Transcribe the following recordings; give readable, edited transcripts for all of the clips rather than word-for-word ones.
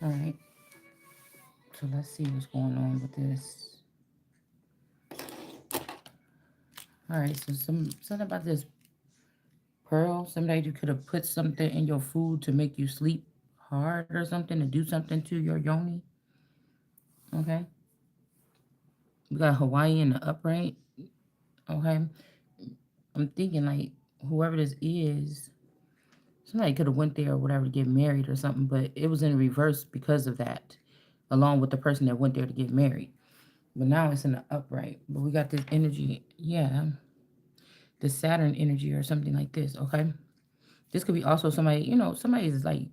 All right. So let's see what's going on with this. All right. So something about this pearl. Somebody you could have put something in your food to make you sleep hard or something, to do something to your yoni. Okay. We got Hawaii in the upright. Okay. I'm thinking like whoever this is, somebody could have went there or whatever to get married or something, but it was in reverse because of that, along with the person that went there to get married. But now it's in the upright. But we got this energy, yeah, the Saturn energy or something like this. Okay, this could be also somebody. Somebody is like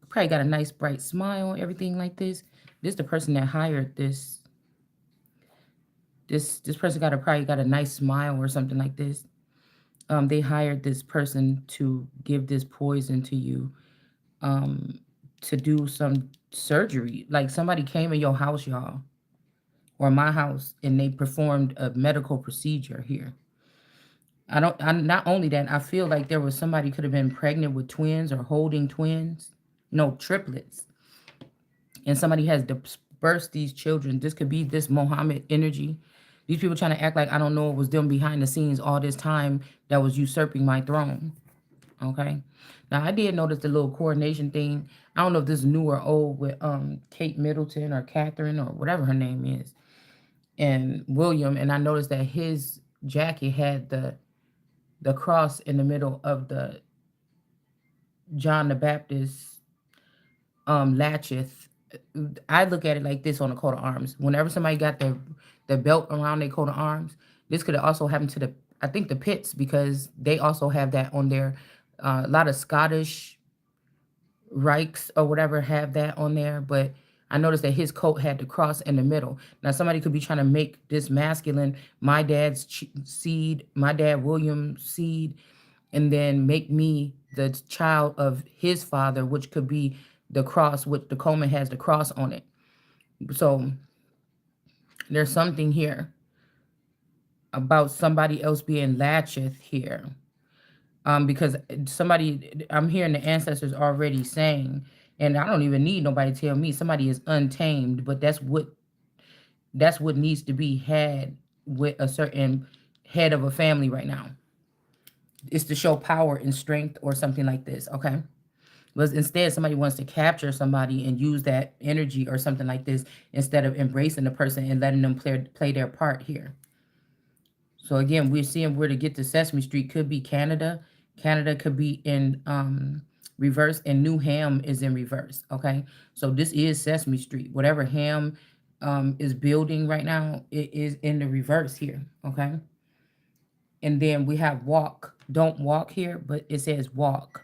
probably got a nice bright smile, everything like this. This the person that hired this. This person probably got a nice smile or something like this. They hired this person to give this poison to you, um, to do some surgery. Like somebody came in your house, y'all, or my house, and they performed a medical procedure here. I don't. I Not only that, I feel like there was somebody could have been pregnant with twins or holding twins, no triplets, and somebody has dispersed these children. This could be this Mohammed energy. These people trying to act like I don't know it was them behind the scenes all this time that was usurping my throne. Okay. Now I did notice the little coordination thing. I don't know if this is new or old with Kate Middleton or Catherine or whatever her name is, and William. And I noticed that his jacket had the cross in the middle of the John the Baptist latcheth. I look at it like this on the coat of arms. Whenever somebody got the belt around their coat of arms, this could have also happened to the I think the Pitts because they also have that on their a lot of Scottish Rikes or whatever have that on there, but I noticed that his coat had the cross in the middle. Now somebody could be trying to make this masculine, my dad's seed, my dad William's seed, and then make me the child of his father, which could be the cross, which the Coleman has the cross on it. So there's something here about somebody else being latcheth here. Because somebody, I'm hearing the ancestors already saying, and I don't even need nobody to tell me somebody is untamed, but that's what needs to be had with a certain head of a family right now. It's to show power and strength or something like this, okay? But instead, somebody wants to capture somebody and use that energy or something like this instead of embracing the person and letting them play their part here. So again, we're seeing where to get to Sesame Street could be Canada. Canada could be in reverse, and New Ham is in reverse. Okay, so this is Sesame Street. Whatever Ham is building right now, it is in the reverse here. Okay, and then we have walk. Don't walk here, but it says walk.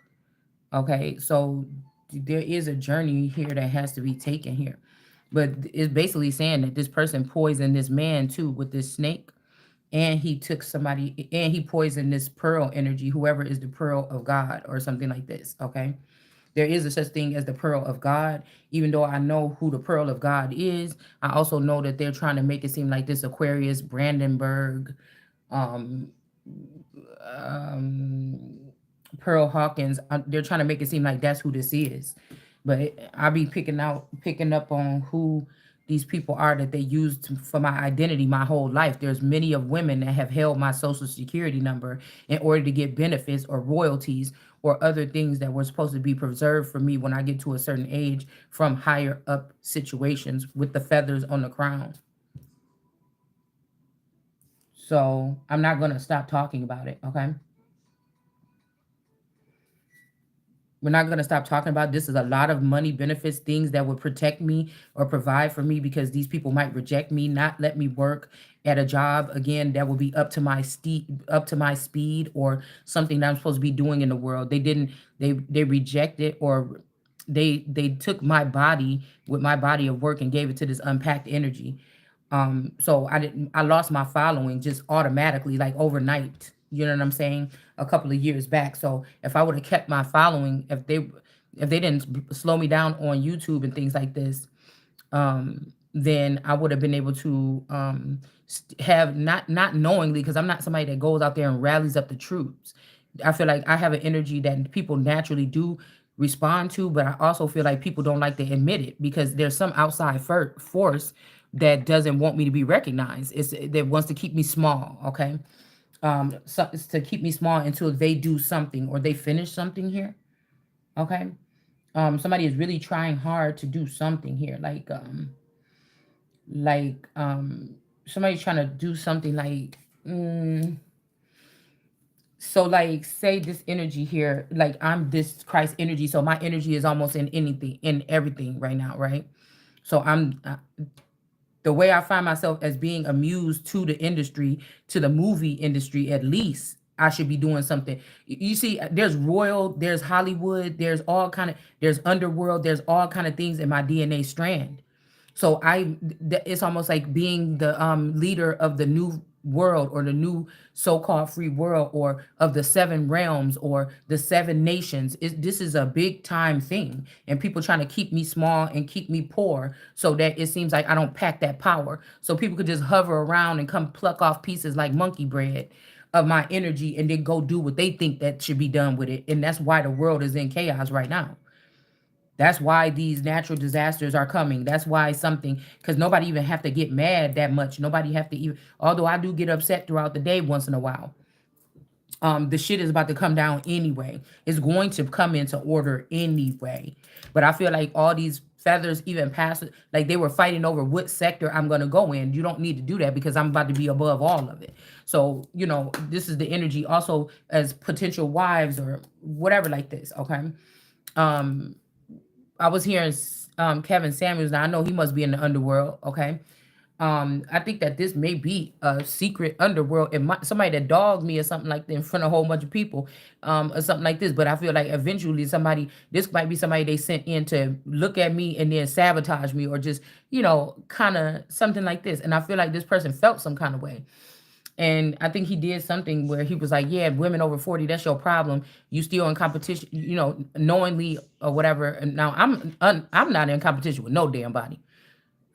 Okay, so there is a journey here that has to be taken here, but it's basically saying that this person poisoned this man too with this snake, and he took somebody and he poisoned this pearl energy, whoever is the pearl of God or something like this. Okay, there is a such thing as the pearl of God. Even though I know who the pearl of God is, I also know that they're trying to make it seem like this Aquarius Brandenburg, um um Pearl Hawkins, they're trying to make it seem like that's who this is. But I be picking up on who these people are that they used for my identity my whole life. There's many of women that have held my social security number in order to get benefits or royalties or other things that were supposed to be preserved for me when I get to a certain age from higher up situations with the feathers on the crown. So I'm not gonna stop talking about it, okay? We're not going to stop talking about this. Is a lot of money benefits, things that would protect me or provide for me because these people might reject me, not let me work at a job again that will be up to my speed or something that I'm supposed to be doing in the world. They didn't they rejected or they took my body with my body of work and gave it to this unpacked energy. So I lost my following just automatically, like overnight. You know what I'm saying? A couple of years back. So if I would have kept my following, if they didn't slow me down on YouTube and things like this, then I would have been able to have not knowingly, because I'm not somebody that goes out there and rallies up the troops. I feel like I have an energy that people naturally do respond to, but I also feel like people don't like to admit it because there's some outside force that doesn't want me to be recognized. It's that wants to keep me small. Okay, so it's to keep me small until they do something or they finish something here. Okay, somebody is really trying hard to do something here, like somebody's trying to do something like. So like say this energy here, like I'm this Christ energy, so my energy is almost in anything, in everything right now, right? So I'm the way I find myself as being amused to the industry, to the movie industry, at least I should be doing something. You see, there's royal, there's Hollywood, there's all kind of, there's underworld, there's all kind of things in my DNA strand. So it's almost like being the leader of the new world or the new so-called free world or of the seven realms or the seven nations. This is a big time thing, and people trying to keep me small and keep me poor so that it seems like I don't pack that power. So people could just hover around and come pluck off pieces like monkey bread of my energy and then go do what they think that should be done with it. And that's why the world is in chaos right now. That's why these natural disasters are coming. That's why something, because nobody even have to get mad that much. Nobody have to even, although I do get upset throughout the day once in a while. The shit is about to come down anyway. It's going to come into order anyway. But I feel like all these feathers even past, like they were fighting over what sector I'm going to go in. You don't need to do that because I'm about to be above all of it. So, this is the energy also as potential wives or whatever like this. Okay. Um, I was hearing Kevin Samuels. Now I know he must be in the underworld. Okay, I think that this may be a secret underworld. And somebody that dogged me or something like that in front of a whole bunch of people, or something like this. But I feel like eventually this might be somebody they sent in to look at me and then sabotage me, or just kind of something like this. And I feel like this person felt some kind of way. And I think he did something where he was like, yeah, women over 40, that's your problem. You still in competition, knowingly or whatever. And now I'm not in competition with no damn body.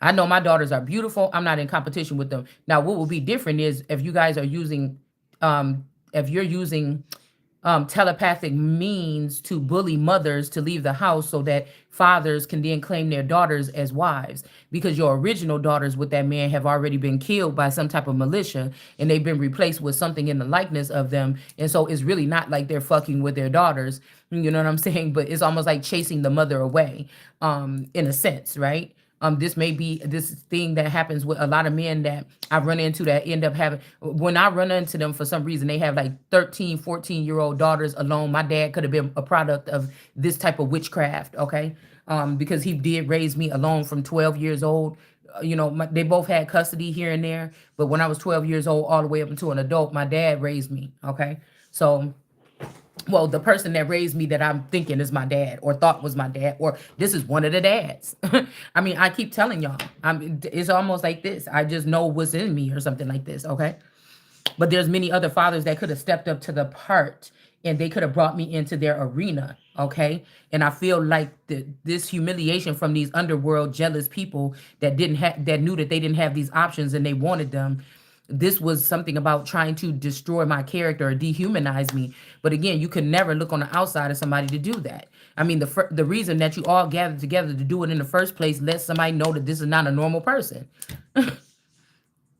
I know my daughters are beautiful. I'm not in competition with them. Now, what will be different is if you guys are using, if you're using telepathic means to bully mothers to leave the house so that fathers can then claim their daughters as wives, because your original daughters with that man have already been killed by some type of militia and they've been replaced with something in the likeness of them. And so it's really not like they're fucking with their daughters, you know what I'm saying? But it's almost like chasing the mother away, in a sense, right? This may be this thing that happens with a lot of men that I run into that end up having, when I run into them for some reason, they have like 13, 14-year-old daughters alone. My dad could have been a product of this type of witchcraft, okay? Because he did raise me alone from 12 years old. They both had custody here and there, but when I was 12 years old, all the way up until an adult, my dad raised me, okay? So well, the person that raised me that I'm thinking is my dad or thought was my dad, or this is one of the dads. I mean, I keep telling y'all, it's almost like this. I just know what's in me or something like this. Okay. But there's many other fathers that could have stepped up to the part and they could have brought me into their arena. Okay. And I feel like this humiliation from these underworld jealous people that that knew that they didn't have these options and they wanted them. This was something about trying to destroy my character or dehumanize me. But again, you can never look on the outside of somebody to do that. I mean, the reason that you all gathered together to do it in the first place lets somebody know that this is not a normal person.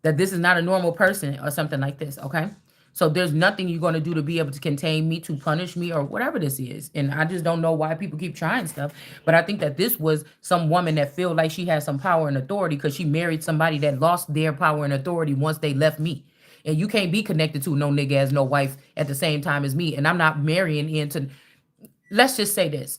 That this is not a normal person or something like this, okay? So there's nothing you're going to do to be able to contain me, to punish me, or whatever this is. And I just don't know why people keep trying stuff. But I think that this was some woman that feel like she has some power and authority because she married somebody that lost their power and authority once they left me. And you can't be connected to no nigga as no wife at the same time as me. And I'm not marrying into, let's just say this.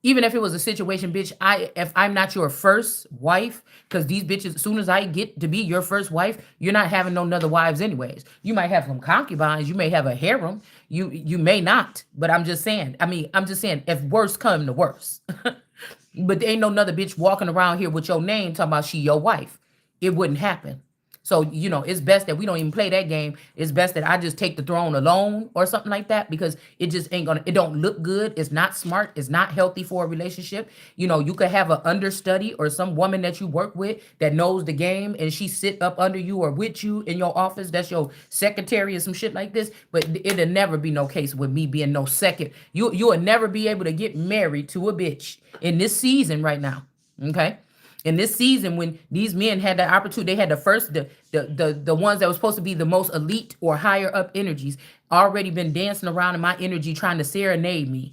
Even if it was a situation, bitch, if I'm not your first wife, because these bitches, as soon as I get to be your first wife, you're not having no other wives anyways. You might have some concubines, you may have a harem, you may not, but I'm just saying. I mean, I'm just saying, if worse come to worse, but there ain't no other bitch walking around here with your name talking about she your wife. It wouldn't happen. So, it's best that we don't even play that game. It's best that I just take the throne alone or something like that, because it just ain't gonna, it don't look good. It's not smart. It's not healthy for a relationship. You could have an understudy or some woman that you work with that knows the game, and she sit up under you or with you in your office. That's your secretary or some shit like this. But it'll never be no case with me being no second. You will never be able to get married to a bitch in this season right now. Okay? In this season, when these men had the opportunity, they had the first, the ones that were supposed to be the most elite or higher up energies already been dancing around in my energy trying to serenade me.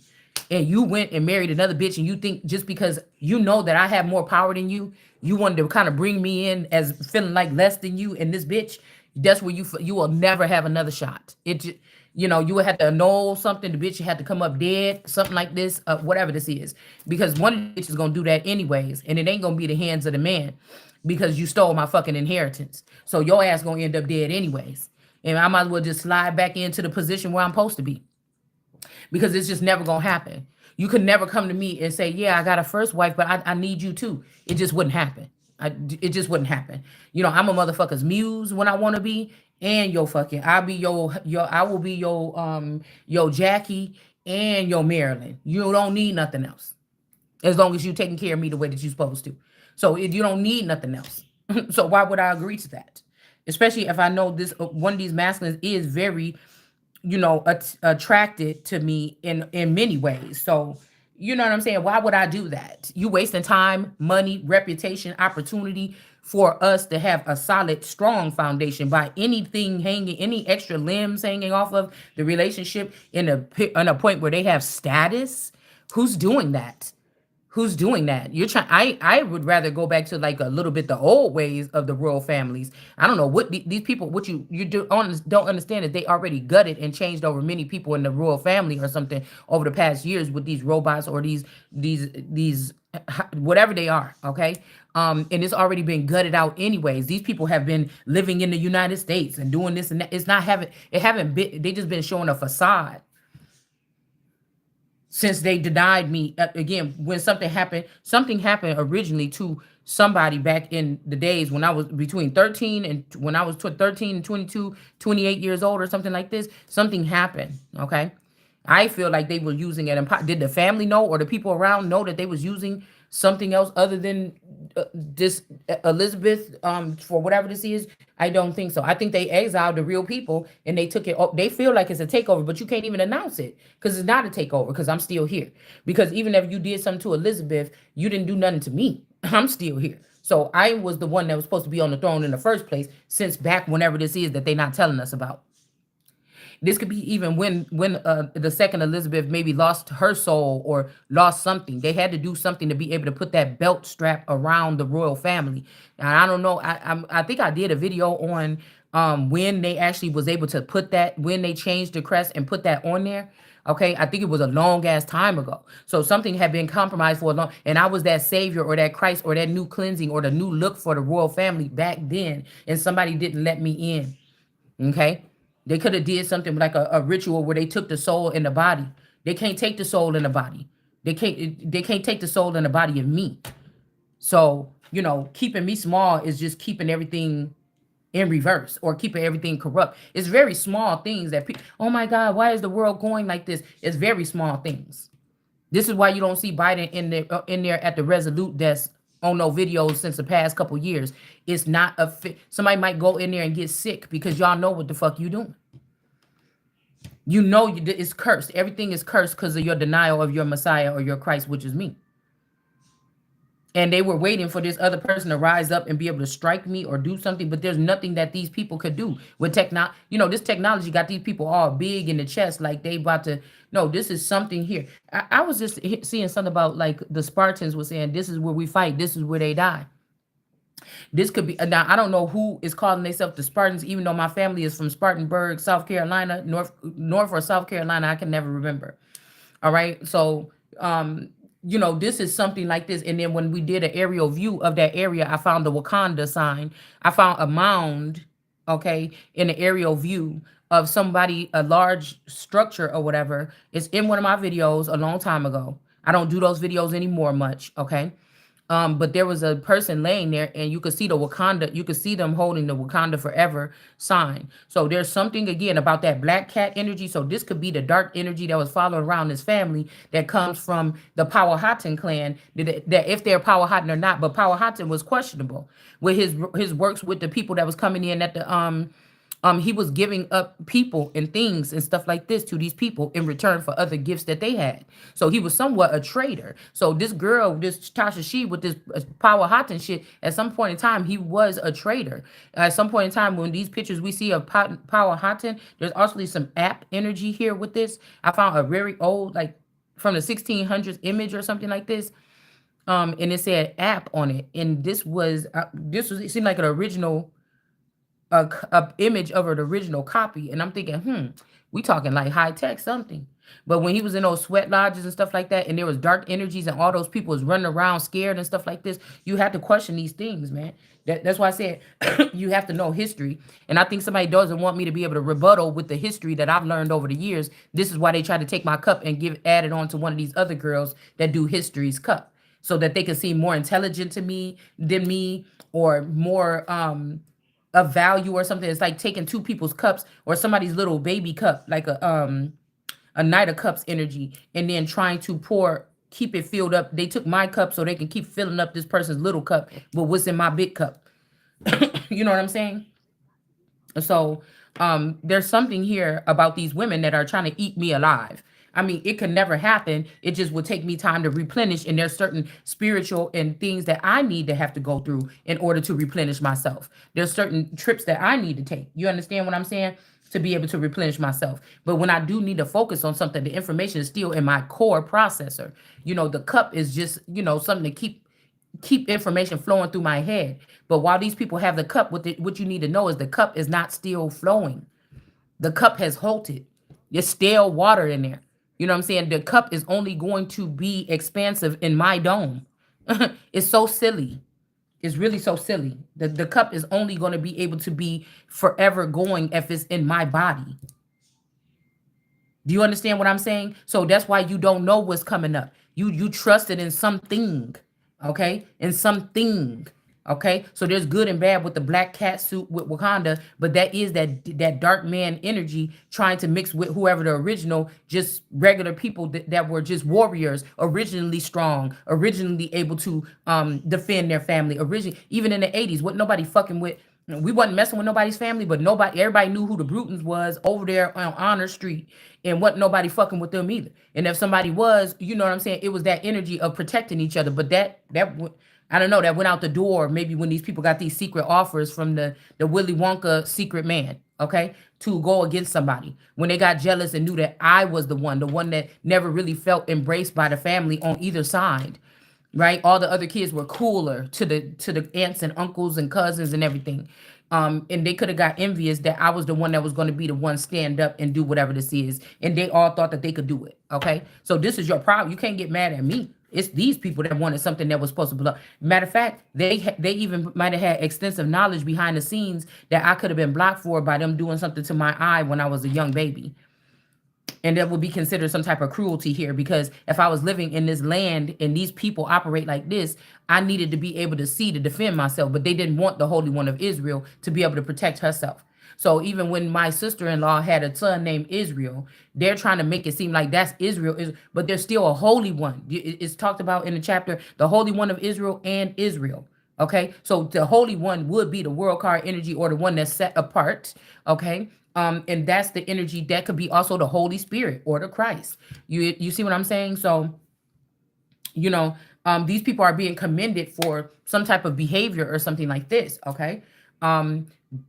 And you went and married another bitch, and you think just because you know that I have more power than you wanted to kind of bring me in as feeling like less than you and this bitch. That's where you will never have another shot. You would have to annul something. The bitch had to come up dead, something like this, whatever this is, because one of the bitches gonna do that anyways, and it ain't gonna be the hands of the man, because you stole my fucking inheritance. So your ass gonna end up dead anyways, and I might as well just slide back into the position where I'm supposed to be, because it's just never gonna happen. You could never come to me and say, "Yeah, I got a first wife, but I need you too." It just wouldn't happen. It just wouldn't happen. I'm a motherfucker's muse when I want to be, and your fucking, I'll be I will be your Jackie and your Marilyn. You don't need nothing else, as long as you taking care of me the way that you're supposed to. So if you don't need nothing else, so why would I agree to that? Especially if I know this one of these masculines is very attracted to me in many ways. So you know what I'm saying? Why would I do that? You wasting time, money, reputation, opportunity for us to have a solid, strong foundation by anything hanging, any extra limbs hanging off of the relationship in a point where they have status. Who's doing that? Who's doing that? You're trying. I would rather go back to like a little bit the old ways of the royal families. I don't know what these people, what don't understand is they already gutted and changed over many people in the royal family or something over the past years with these robots or these whatever they are. Okay. And it's already been gutted out anyways. These people have been living in the United States and doing this and that. It's not having it haven't been. They just been showing a facade since they denied me. Again, when something happened originally to somebody back in the days when I was between 13 and when I was 13 and 22, 28 years old or something like this. Something happened. Okay. I feel like they were using it. Did the family know or the people around know that they was using something else other than this Elizabeth for whatever this is? I don't think so. I think they exiled the real people and they took it. They feel like it's a takeover, but you can't even announce it because it's not a takeover because I'm still here. Because even if you did something to Elizabeth, you didn't do nothing to me. I'm still here. So I was the one that was supposed to be on the throne in the first place since back whenever this is that they're not telling us about. This could be even when the second Elizabeth maybe lost her soul or lost something. They had to do something to be able to put that belt strap around the royal family. And I don't know. I think I did a video on when they actually was able to put that, when they changed the crest and put that on there. Okay, I think it was a long ass time ago. So something had been compromised for a long, and I was that savior or that Christ or that new cleansing or the new look for the royal family back then, and somebody didn't let me in. Okay. They could have did something like a ritual where they took the soul in the body. They can't take the soul in the body. They can't take the soul in the body of me. So, keeping me small is just keeping everything in reverse or keeping everything corrupt. It's very small things that people, oh my God, why is the world going like this? It's very small things. This is why you don't see Biden in there at the Resolute desk on no videos since the past couple years. It's not a fit. Somebody might go in there and get sick because y'all know what the fuck you doing. It's cursed. Everything is cursed because of your denial of your Messiah or your Christ, which is me. And they were waiting for this other person to rise up and be able to strike me or do something, but there's nothing that these people could do with technology. This technology got these people all big in the chest, like they about to. No, this is something here. I was just seeing something about like the Spartans was saying, this is where we fight, this is where they die. This could be now. I don't know who is calling themselves the Spartans, even though my family is from Spartanburg, South Carolina, North or South Carolina. I can never remember. All right, so this is something like this. And then when we did an aerial view of that area, I found the Wakanda sign. I found a mound, okay, in the aerial view of somebody, a large structure or whatever. It's in one of my videos a long time ago. I don't do those videos anymore much, okay? But there was a person laying there, and you could see the Wakanda, you could see them holding the Wakanda forever sign. So there's something again about that black cat energy. So this could be the dark energy that was following around this family that comes from the Powhatan clan. That if they're Powhatan or not, but Powhatan was questionable with his works with the people that was coming in at the he was giving up people and things and stuff like this to these people in return for other gifts that they had. So he was somewhat a traitor. So this girl, this Tasha She with this power hot and shit, at some point in time, he was a traitor. At some point in time, when these pictures we see of power hotting, there's also some app energy here with this. I found a very old, like from the 1600s image or something like this. And it said app on it. And this was, it seemed like an original a image of an original copy, and I'm thinking, we talking like high tech something. But when he was in those sweat lodges and stuff like that, and there was dark energies, and all those people was running around scared and stuff like this, you have to question these things, man. That's why I said you have to know history. And I think somebody doesn't want me to be able to rebuttal with the history that I've learned over the years. This is why they try to take my cup and add it on to one of these other girls that do history's cup, so that they can seem more intelligent to me than me, or more of value or something. It's like taking two people's cups or somebody's little baby cup, like a Knight of Cups energy, and then trying to keep it filled up. They took my cup so they can keep filling up this person's little cup, but what's in my big cup? You know what I'm saying? So there's something here about these women that are trying to eat me alive. I mean, it could never happen. It just would take me time to replenish. And there's certain spiritual and things that I need to have to go through in order to replenish myself. There's certain trips that I need to take. You understand what I'm saying? To be able to replenish myself. But when I do need to focus on something, the information is still in my core processor. The cup is just, something to keep information flowing through my head. But while these people have the cup, what you need to know is the cup is not still flowing. The cup has halted. There's stale water in there. You know what I'm saying? The cup is only going to be expansive in my dome. It's so silly. It's really so silly. The cup is only going to be able to be forever going if it's in my body. Do you understand what I'm saying? So that's why you don't know what's coming up. You trusted in something, okay? In something, okay? So there's good and bad with the black cat suit with Wakanda, but that is that dark man energy trying to mix with whoever the original, just regular people that were just warriors, originally strong, originally able to defend their family. Originally, even in the 80s, what nobody fucking with. We wasn't messing with nobody's family, but everybody knew who the Brutons was over there on Honor Street, and wasn't nobody fucking with them either. And if somebody was, you know what I'm saying, it was that energy of protecting each other. But I don't know, that went out the door maybe when these people got these secret offers from the Willy Wonka secret man, okay, to go against somebody. When they got jealous and knew that I was the one that never really felt embraced by the family on either side. Right, all the other kids were cooler to the aunts and uncles and cousins and everything, and they could have got envious that I was the one that was going to be the one stand up and do whatever this is, and they all thought that they could do it. Okay, so this is your problem. You can't get mad at me. It's these people that wanted something that was supposed to belong. Matter of fact, they even might have had extensive knowledge behind the scenes that I could have been blocked for by them doing something to my eye when I was a young baby. And that would be considered some type of cruelty here, because if I was living in this land and these people operate like this, I needed to be able to see to defend myself. But they didn't want the Holy One of Israel to be able to protect herself. So even when my sister-in-law had a son named Israel, they're trying to make it seem like that's Israel, but there's still a holy one. It's talked about in the chapter, the Holy One of Israel and Israel. Okay, so the Holy One would be the world card energy, or the one that's set apart. Okay, and that's the energy that could be also the Holy Spirit or the Christ. You see what I'm saying? So, these people are being commended for some type of behavior or something like this. Okay,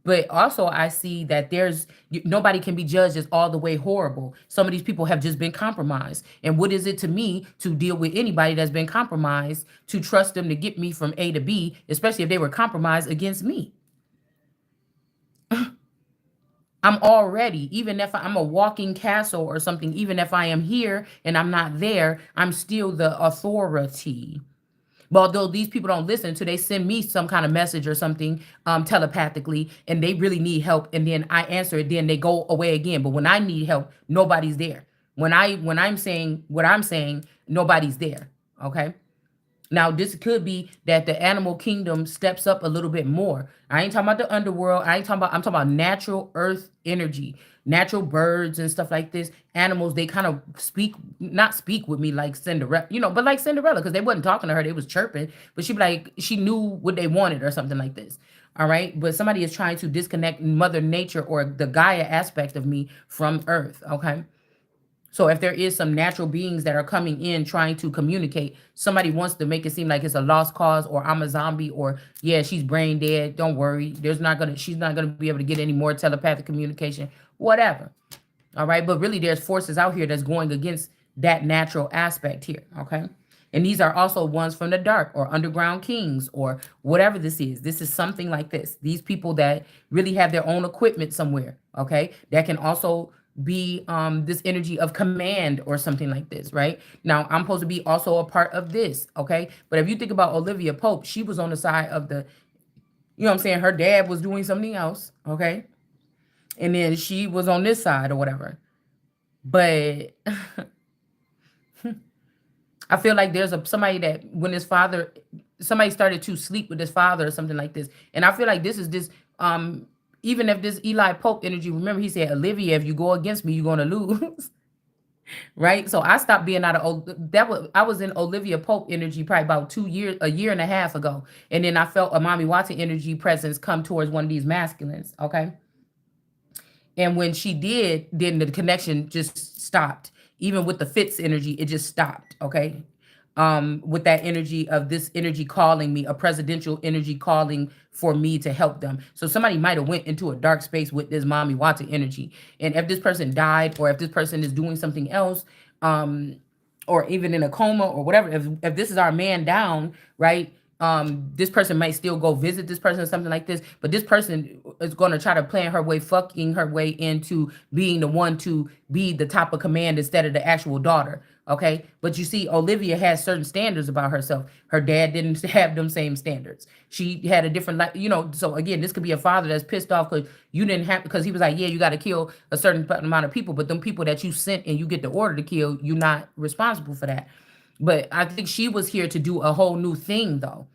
but also I see that nobody can be judged as all the way horrible. Some of these people have just been compromised. And what is it to me to deal with anybody that's been compromised, to trust them to get me from A to B, especially if they were compromised against me? I'm already, even if I'm a walking castle or something, even if I am here and I'm not there, I'm still the authority. But although these people don't listen until they send me some kind of message or something telepathically, and they really need help, and then I answer it, then they go away again. But when I need help, nobody's there. When I'm saying what I'm saying, nobody's there. Okay. Now, this could be that the animal kingdom steps up a little bit more. I ain't talking about the underworld. I ain't talking about, I'm talking about natural earth energy, natural birds and stuff like this. Animals, they kind of speak, not speak with me like Cinderella, but like Cinderella, because they wasn't talking to her, they was chirping, but she be like, she knew what they wanted or something like this. All right. But somebody is trying to disconnect Mother Nature or the Gaia aspect of me from Earth. Okay. So if there is some natural beings that are coming in trying to communicate, somebody wants to make it seem like it's a lost cause or I'm a zombie or yeah, she's brain dead. Don't worry. She's not gonna be able to get any more telepathic communication, whatever. All right. But really there's forces out here that's going against that natural aspect here. Okay. And these are also ones from the dark or underground kings or whatever this is. This is something like this. These people that really have their own equipment somewhere, okay? That can also be this energy of command or something like this, right? Now, I'm supposed to be also a part of this, okay? But if you think about Olivia Pope, she was on the side of the, you know what I'm saying? Her dad was doing something else, okay? And then she was on this side or whatever. But I feel like there's somebody that when his father, somebody started to sleep with his father or something like this. And I feel like this is this, even if this Eli Pope energy, remember he said, Olivia, if you go against me, you're going to lose. Right. So I stopped being out of I was in Olivia Pope energy probably about 2 years, a year and a half ago. And then I felt a Mommy Watson energy presence come towards one of these masculines. Okay. And when she did, then the connection just stopped. Even with the Fitz energy, it just stopped. Okay. With that energy of this energy calling me, a presidential energy calling for me to help them. So somebody might have went into a dark space with this Mommy Watson energy. And if this person died or if this person is doing something else, or even in a coma or whatever, if this is our man down, right? This person might still go visit this person or something like this, but this person is going to try to plan her way, fucking her way into being the one to be the top of command instead of the actual daughter. Okay. But you see, Olivia has certain standards about herself. Her dad didn't have them same standards. She had a different life, so again, this could be a father that's pissed off because you didn't have, because he was like, yeah, you got to kill a certain amount of people, but them people that you sent and you get the order to kill, you're not responsible for that. But I think she was here to do a whole new thing though.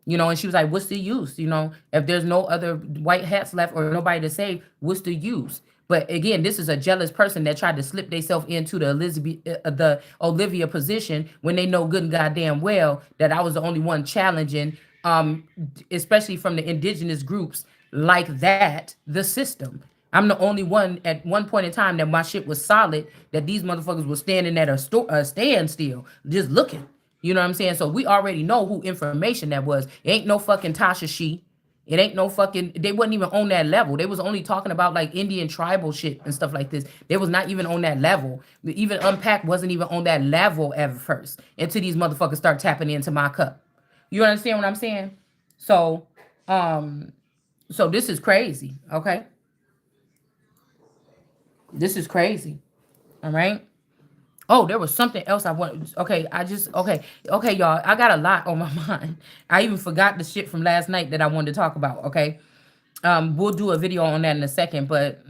And she was like, what's the use? If there's no other white hats left or nobody to save, what's the use? But again, this is a jealous person that tried to slip themselves into the Olivia position when they know good and goddamn well that I was the only one challenging, especially from the indigenous groups like that, the system. I'm the only one at one point in time that my shit was solid, that these motherfuckers were standing at a standstill, just looking. You know what I'm saying? So we already know who information that was. It ain't no fucking Tasha She. It ain't no fucking, they wasn't even on that level. They was only talking about like Indian tribal shit and stuff like this. They was not even on that level. Even Unpack wasn't even on that level at first until these motherfuckers start tapping into my cup. You understand what I'm saying? So, so this is crazy. Okay. This is crazy. All right. Oh, there was something else I wanted. Okay, y'all. I got a lot on my mind. I even forgot the shit from last night that I wanted to talk about. Okay. We'll do a video on that in a second, but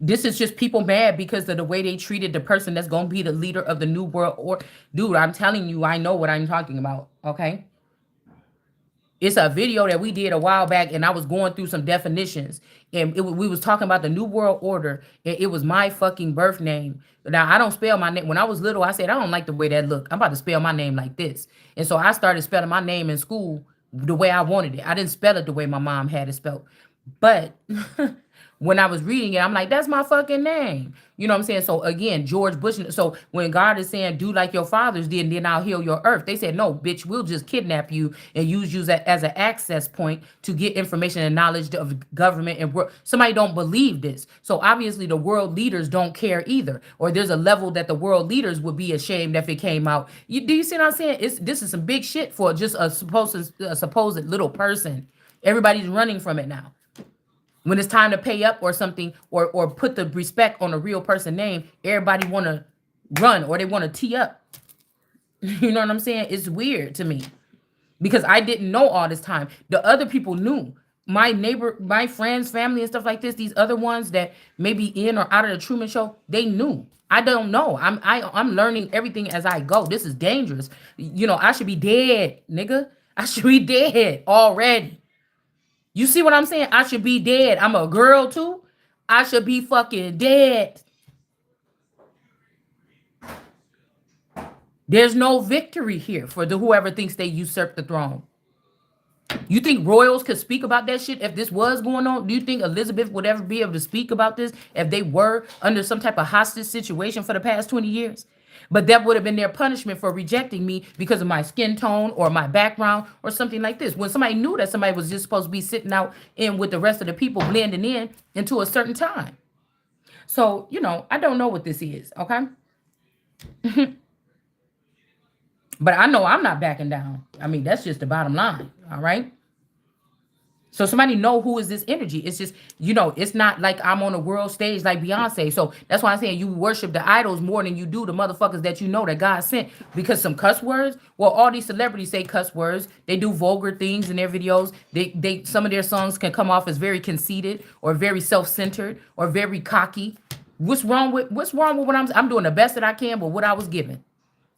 this is just people mad because of the way they treated the person that's gonna be the leader of the new world order. Dude, I'm telling you, I know what I'm talking about. Okay. It's a video that we did a while back, and I was going through some definitions, and we was talking about the New World Order, and it was my fucking birth name. Now I don't spell my name. When I was little, I said I don't like the way that look. I'm about to spell my name like this, and so I started spelling my name in school the way I wanted it. I didn't spell it the way my mom had it spelled, but when I was reading it, I'm like, that's my fucking name. You know what I'm saying? So again, George Bush. So when God is saying, do like your fathers did, and then I'll heal your earth, they said, no, bitch, we'll just kidnap you and use you as an access point to get information and knowledge of government and work. Somebody don't believe this. So obviously the world leaders don't care either. Or there's a level that the world leaders would be ashamed if it came out. Do you see what I'm saying? This is some big shit for just a supposed little person. Everybody's running from it now. When it's time to pay up or something, or put the respect on a real person name, everybody want to run or they want to tee up. You know what I'm saying? It's weird to me because I didn't know all this time. The other people knew. my neighbor, my friends, family, and stuff like this, these other ones that may be in or out of the Truman Show, they knew. I don't know. I'm learning everything as I go. This is dangerous. You know, I should be dead, nigga. I should be dead already. You see what I'm saying? I should be dead. I'm a girl too. I should be fucking dead. There's no victory here for the whoever thinks they usurped the throne. You think royals could speak about that shit if this was going on? Do you think Elizabeth would ever be able to speak about this if they were under some type of hostage situation for the past 20 years? But that would have been their punishment for rejecting me because of my skin tone or my background or something like this. When somebody knew that somebody was just supposed to be sitting out in with the rest of the people, blending in into a certain time. So, you know, I don't know what this is, okay? But I know I'm not backing down. I mean, that's just the bottom line, all right? So somebody know who is this energy. It's just, you know, it's not like I'm on a world stage like Beyonce. So that's why I'm saying you worship the idols more than you do the motherfuckers that you know that God sent. Because some cuss words, well, all these celebrities say cuss words. They do vulgar things in their videos. They some of their songs can come off as very conceited or very self-centered or very cocky. What's wrong with what I'm doing the best that I can with what I was given.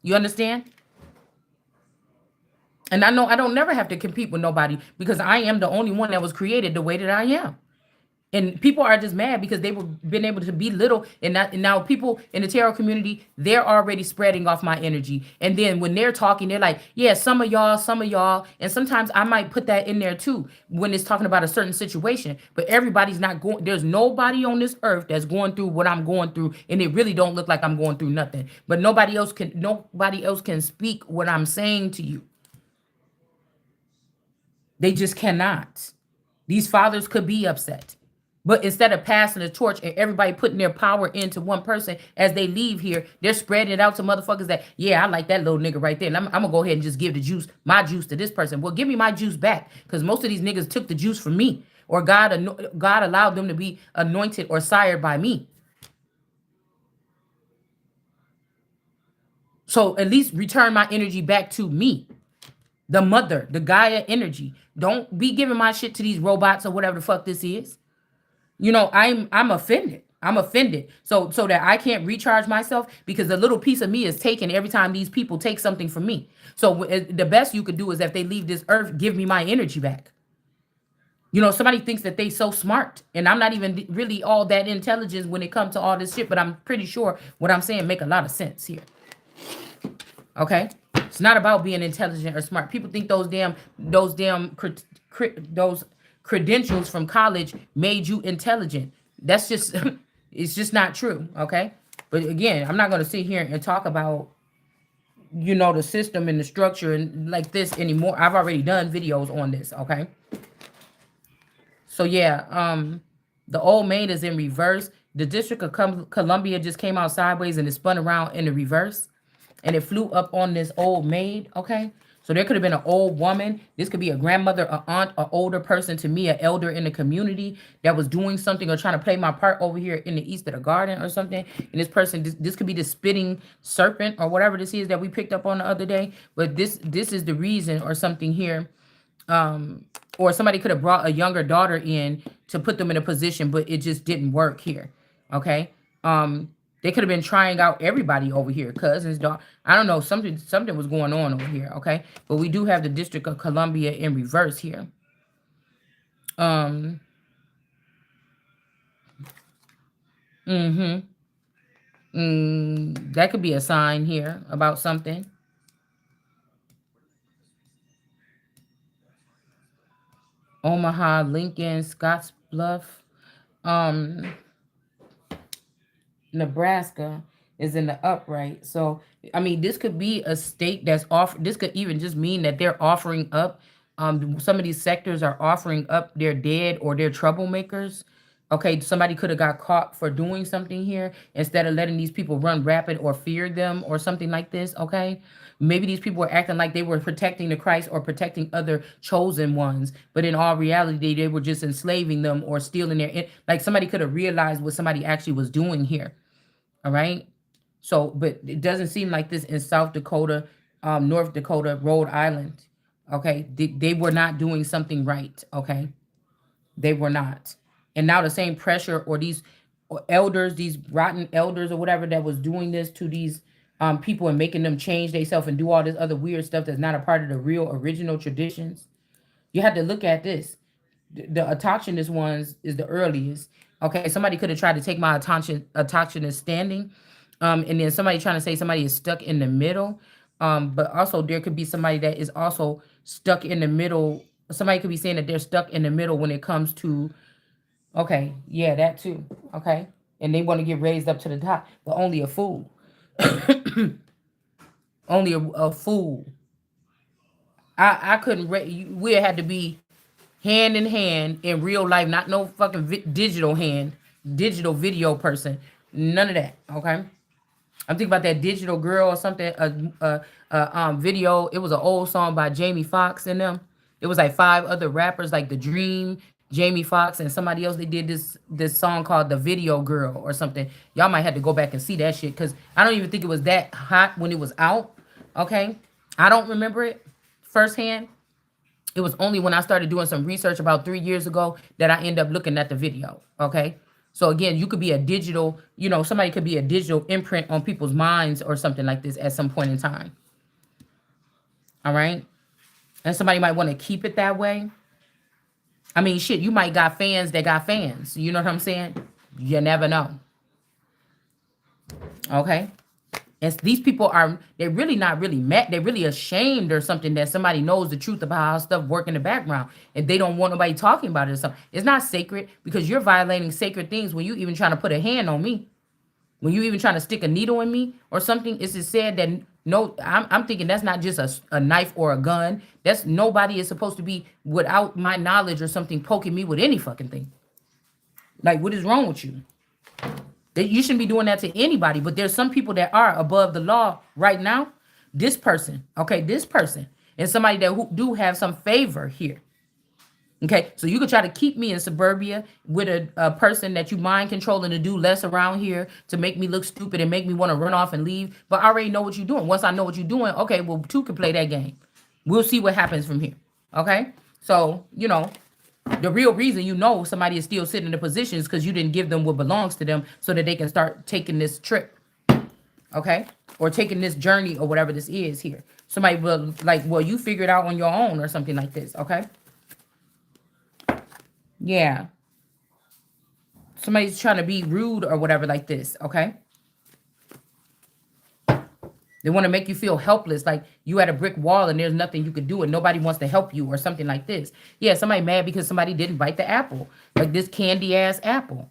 You understand? And I know I don't never have to compete with nobody because I am the only one that was created the way that I am. And people are just mad because they were been able to be little, and now people in the tarot community, they're already spreading off my energy. And then when they're talking, they're like, yeah, some of y'all. And sometimes I might put that in there too when it's talking about a certain situation. But everybody's not going, there's nobody on this earth that's going through what I'm going through, and it really don't look like I'm going through nothing. But nobody else can speak what I'm saying to you. They just cannot. These fathers could be upset. But instead of passing the torch and everybody putting their power into one person as they leave here, they're spreading it out to motherfuckers that, yeah, I like that little nigga right there. And I'm going to go ahead and just give the juice, my juice to this person. Well, give me my juice back because most of these niggas took the juice from me or God allowed them to be anointed or sired by me. So at least return my energy back to me. The mother, the Gaia energy. Don't be giving my shit to these robots or whatever the fuck this is. You know, I'm offended. I'm offended. So that I can't recharge myself because a little piece of me is taken every time these people take something from me. So the best you could do is if they leave this earth, give me my energy back. You know, somebody thinks that they so smart, and I'm not even really all that intelligent when it comes to all this shit, but I'm pretty sure what I'm saying make a lot of sense here. Okay, it's not about being intelligent or smart. People think those credentials from college made you intelligent. That's just it's just not true. Okay, but again, I'm not going to sit here and talk about the system and the structure and like this anymore. I've already done videos on this. Okay, so yeah, the old maid is in reverse. The District of Columbia just came out sideways and it spun around in the reverse and it flew up on this old maid. Okay. So there could have been an old woman. This could be a grandmother, an aunt, an older person to me, an elder in the community that was doing something or trying to play my part over here in the east of the garden or something. And this person, this could be the spitting serpent or whatever this is that we picked up on the other day. But this is the reason or something here. Or somebody could have brought a younger daughter in to put them in a position, but it just didn't work here. Okay. They could have been trying out everybody over here, cousins, dog. I don't know. Something was going on over here. Okay. But we do have the District of Columbia in reverse here. Um, mm-hmm. That could be a sign here about something. Omaha, Lincoln, Scottsbluff. Um, Nebraska is in the upright. So, I mean, this could be a state that's this could even just mean that they're offering up, some of these sectors are offering up their dead or their troublemakers. Okay, somebody could have got caught for doing something here instead of letting these people run rapid or fear them or something like this. Okay, maybe these people were acting like they were protecting the Christ or protecting other chosen ones, but in all reality, they were just enslaving them or stealing like somebody could have realized what somebody actually was doing here. All right. So, but it doesn't seem like this in South Dakota, North Dakota, Rhode Island. Okay. They were not doing something right. Okay. They were not. And now the same pressure or these elders, these rotten elders or whatever that was doing this to these people and making them change themselves and do all this other weird stuff that's not a part of the real original traditions. You have to look at this. The autochthonous ones is the earliest. Okay, somebody could have tried to take my autochthonous standing, and then somebody trying to say somebody is stuck in the middle. But also there could be somebody that is also stuck in the middle. Somebody could be saying that they're stuck in the middle when it comes to, okay, yeah, that too. Okay, and they want to get raised up to the top, but only a fool, only a fool. I couldn't. We had to be hand in hand in real life, not no fucking digital hand, digital video person. None of that. Okay. I'm thinking about that digital girl or something. Video. It was an old song by Jamie Foxx and them. It was like five other rappers, like The Dream, Jamie Foxx, and somebody else. They did this song called "The Video Girl" or something. Y'all might have to go back and see that shit because I don't even think it was that hot when it was out. Okay, I don't remember it firsthand. It was only when I started doing some research about 3 years ago that I end up looking at the video. Okay. So again, you could be a digital, somebody could be a digital imprint on people's minds or something like this at some point in time. All right. And somebody might want to keep it that way. I mean, shit, you might got fans that got fans. You know what I'm saying? You never know. Okay. And these people they're really not really mad. They're really ashamed or something that somebody knows the truth about how stuff work in the background. And they don't want nobody talking about it or something. It's not sacred because you're violating sacred things when you even trying to put a hand on me. When you even trying to stick a needle in me or something. It's just said that no, I'm thinking that's not just a knife or a gun. That's nobody is supposed to be without my knowledge or something poking me with any fucking thing. Like, what is wrong with you? That you shouldn't be doing that to anybody, but there's some people that are above the law right now. This person, okay, this person, and somebody that who do have some favor here. Okay, so you could try to keep me in suburbia with a person that you mind controlling to do less around here to make me look stupid and make me want to run off and leave. But I already know what you're doing. Once I know what you're doing, okay, well, two can play that game. We'll see what happens from here. Okay, so the real reason somebody is still sitting in the position is because you didn't give them what belongs to them so that they can start taking this trip, okay? Or taking this journey or whatever this is here. Somebody will well, you figure it out on your own or something like this, okay? Yeah. Somebody's trying to be rude or whatever like this, okay? They want to make you feel helpless, like you at a brick wall and there's nothing you can do and nobody wants to help you or something like this. Yeah, somebody mad because somebody didn't bite the apple, like this candy ass apple.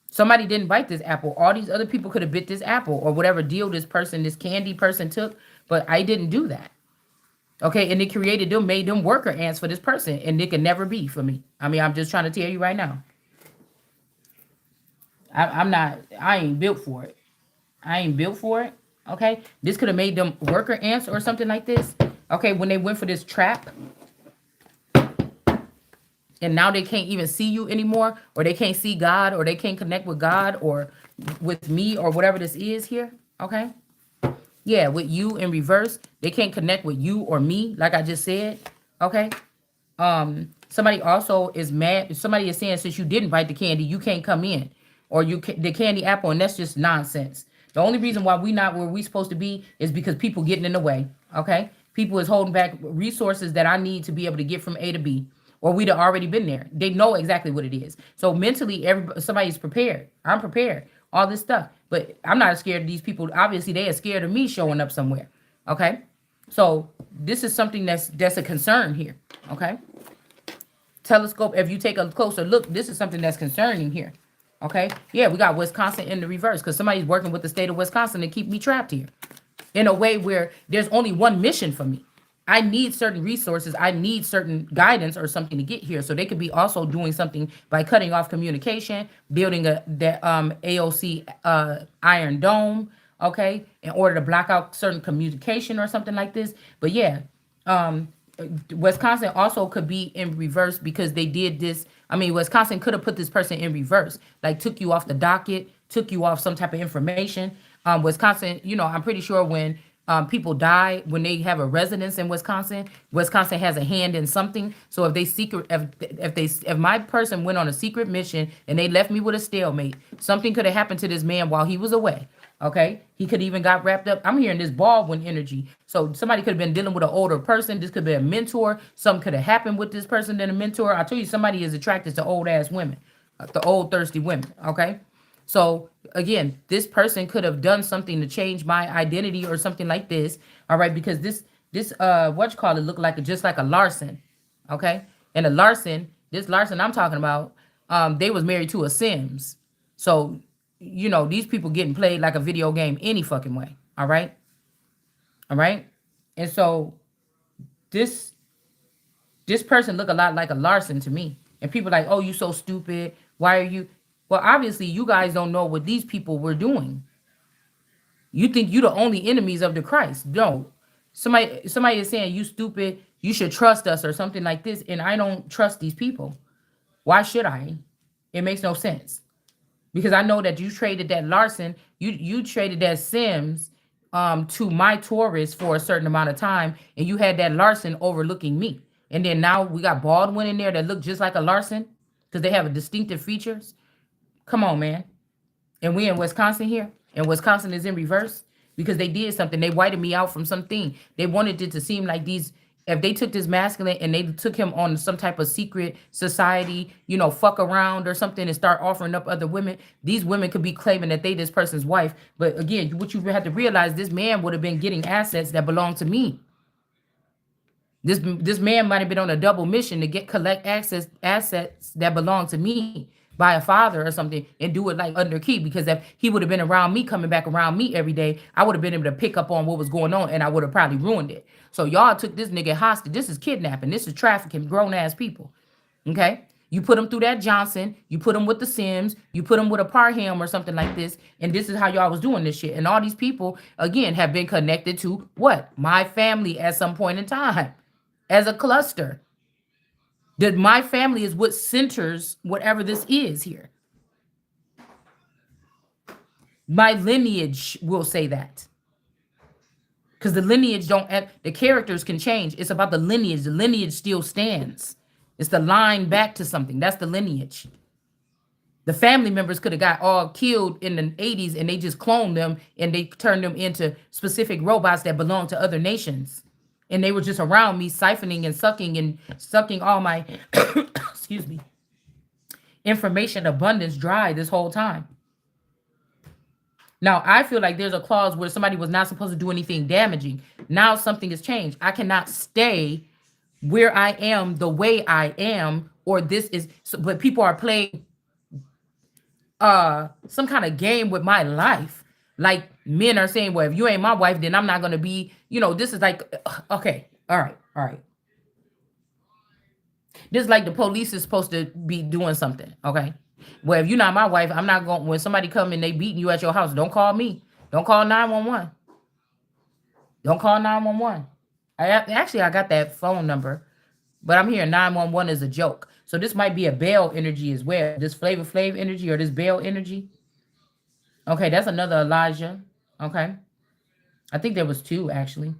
Somebody didn't bite this apple. All these other people could have bit this apple or whatever deal this candy person took, but I didn't do that. Okay, and it made them worker ants for this person, and it could never be for me. I mean, I'm just trying to tell you right now. I ain't built for it. I ain't built for it. Okay, this could have made them worker ants or something like this. Okay, when they went for this trap, and now they can't even see you anymore, or they can't see God, or they can't connect with God, or with me, or whatever this is here. Okay, yeah, with you in reverse, they can't connect with you or me, like I just said. Okay, somebody also is mad. Somebody is saying since you didn't bite the candy, you can't come in, or the candy apple, and that's just nonsense. The only reason why we not where we supposed to be is because people getting in the way. Okay, people is holding back resources that I need to be able to get from A to B, or we'd have already been there. They know exactly what it is. So mentally, somebody's prepared. I'm prepared. All this stuff, but I'm not scared of these people. Obviously, they are scared of me showing up somewhere. Okay, so this is something that's a concern here. Okay. Telescope, if you take a closer look, this is something that's concerning here. Okay, yeah, we got Wisconsin in the reverse because somebody's working with the state of Wisconsin to keep me trapped here in a way where there's only one mission for me. I need certain resources. I need certain guidance or something to get here. So they could be also doing something by cutting off communication, building the AOC Iron Dome, okay, in order to block out certain communication or something like this. But yeah, Wisconsin also could be in reverse because they did this. I mean, Wisconsin could have put this person in reverse, like took you off the docket, took you off some type of information. Wisconsin, I'm pretty sure when people die when they have a residence in Wisconsin. Wisconsin has a hand in something. So if my person went on a secret mission and they left me with a stalemate, something could have happened to this man while he was away. Okay, he could even got wrapped up. I'm hearing this Baldwin energy. So somebody could have been dealing with an older person. This could be a mentor. Something could have happened with this person than a mentor. I tell you, somebody is attracted to old ass women, the old thirsty women. Okay, so again, this person could have done something to change my identity or something like this. All right, because this what you call it looked like just like a Larson. Okay, and a Larson, this Larson I'm talking about, they was married to a Sims. So these people getting played like a video game any fucking way. All right, all right, and so this this person look a lot like a Larson to me. And people like, oh, you so stupid. Why are you? Well, obviously, you guys don't know what these people were doing. You think you the only enemies of the Christ. No. Somebody is saying you stupid, you should trust us or something like this. And I don't trust these people. Why should I? It makes no sense. Because I know that you traded that Larson, you traded that Sims to my Taurus for a certain amount of time, and you had that Larson overlooking me. And then now we got Baldwin in there that look just like a Larson because they have a distinctive features. Come on, man. And we in Wisconsin here, and Wisconsin is in reverse because they did something. They whited me out from something. They wanted it to seem like these. If they took this masculine and they took him on some type of secret society, fuck around or something and start offering up other women, these women could be claiming that they this person's wife. But again, what you have to realize, this man would have been getting assets that belong to me. This man might have been on a double mission to collect assets that belong to me by a father or something and do it like under key, because if he would have been around me, coming back around me every day, I would have been able to pick up on what was going on and I would have probably ruined it. So y'all took this nigga hostage. This is kidnapping. This is trafficking grown ass people. Okay? You put him through that Johnson, you put him with the Sims, you put him with a Parham or something like this, and this is how y'all was doing this shit. And all these people, again, have been connected to what? My family at some point in time as a cluster. That my family is what centers whatever this is here. My lineage will say that. Because the lineage the characters can change. It's about the lineage. The lineage still stands. It's the line back to something. That's the lineage. The family members could have got all killed in the 80s and they just cloned them and they turned them into specific robots that belong to other nations. And they were just around me siphoning and sucking all my excuse me, information abundance dry this whole time. Now, I feel like there's a clause where somebody was not supposed to do anything damaging. Now something has changed. I cannot stay where I am the way I am, or this is, but people are playing some kind of game with my life. Like men are saying, well, if you ain't my wife, then I'm not going to be, this is like, okay, all right. This is like the police is supposed to be doing something, okay? Well, if you're not my wife, I'm not going, when somebody come and they beating you at your house, don't call me. Don't call 911. Don't call 911. I got that phone number, but I'm hearing 911 is a joke. So this might be a bail energy as well. This Flavor Flav energy or this bail energy. Okay, that's another Elijah. Okay. I think there was two actually.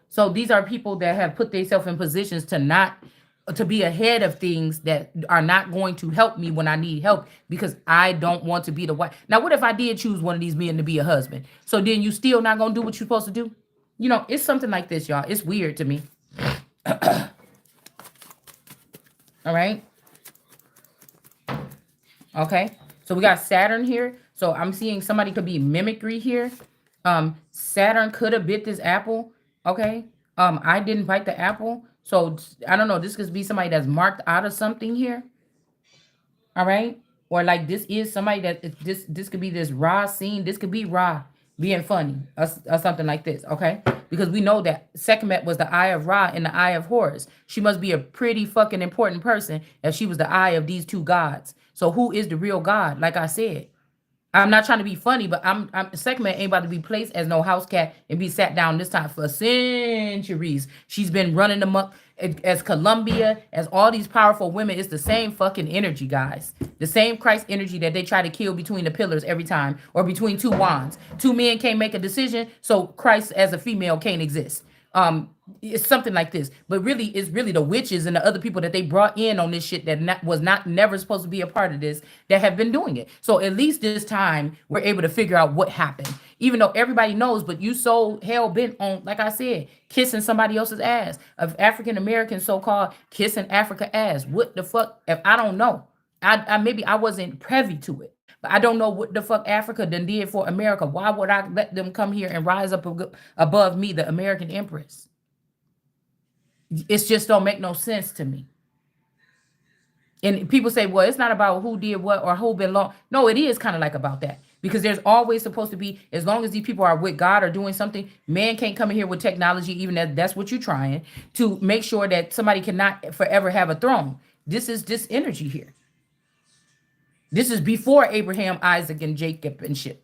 So these are people that have put themselves in positions to be ahead of things that are not going to help me when I need help, because I don't want to be the wife. Now, what if I did choose one of these men to be a husband? So then you still not going to do what you're supposed to do? It's something like this, y'all. It's weird to me. All right. Okay. So we got Saturn here. So I'm seeing somebody could be mimicry here. Saturn could have bit this apple. Okay. I didn't bite the apple. So I don't know. This could be somebody that's marked out of something here. All right. Or like this is somebody that this could be this Ra scene. This could be Ra being funny or something like this. Okay. Because we know that Sekhmet was the eye of Ra and the eye of Horus. She must be a pretty fucking important person if she was the eye of these two gods. So who is the real God? Like I said, I'm not trying to be funny, but I'm Sekhmet ain't about to be placed as no house cat and be sat down this time for centuries. She's been running amok. as Colombia, as all these powerful women. It's the same fucking energy, guys. The same Christ energy that they try to kill between the pillars every time, or between two wands. Two men can't make a decision, so Christ as a female can't exist. It's something like this, but really it's really the witches and the other people that they brought in on this shit that was not never supposed to be a part of this, that have been doing it. So at least this time we're able to figure out what happened, even though everybody knows. But you so hell bent on, like I said, kissing somebody else's ass, of African American so-called kissing Africa ass. What the fuck? If I don't know, I maybe I wasn't privy to it, but I don't know what the fuck Africa done did for America. Why would I let them come here and rise up above me, the American Empress? It just don't make no sense to me. And people say, well, it's not about who did what or who been long. No, it is kind of like about that. Because there's always supposed to be, as long as these people are with God or doing something, man can't come in here with technology, even if that's what you're trying, to make sure that somebody cannot forever have a throne. This is this energy here. This is before Abraham, Isaac, and Jacob and shit.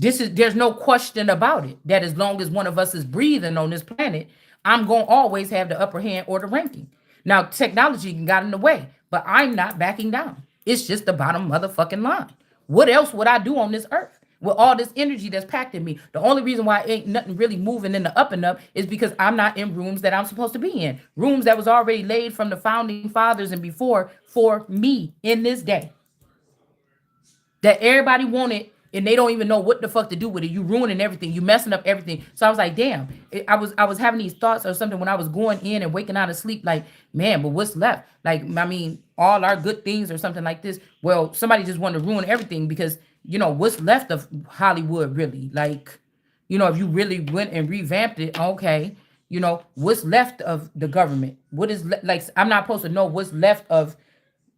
There's no question about it, that as long as one of us is breathing on this planet, I'm going to always have the upper hand or the ranking. Now technology got in the way, but I'm not backing down. It's just the bottom motherfucking line. What else would I do on this earth with all this energy that's packed in me? The only reason why ain't nothing really moving in the up and up is because I'm not in rooms that I'm supposed to be in, rooms that was already laid from the founding fathers and before for me in this day, that everybody wanted, and they don't even know what the fuck to do with it. You ruining everything. You messing up everything. So I was like, damn. I was having these thoughts or something when I was going in and waking out of sleep. Like, man, but what's left? Like, I mean, all our good things or something like this. Well, somebody just wanted to ruin everything because, what's left of Hollywood really? Like, if you really went and revamped it, okay. What's left of the government? What is like? I'm not supposed to know what's left of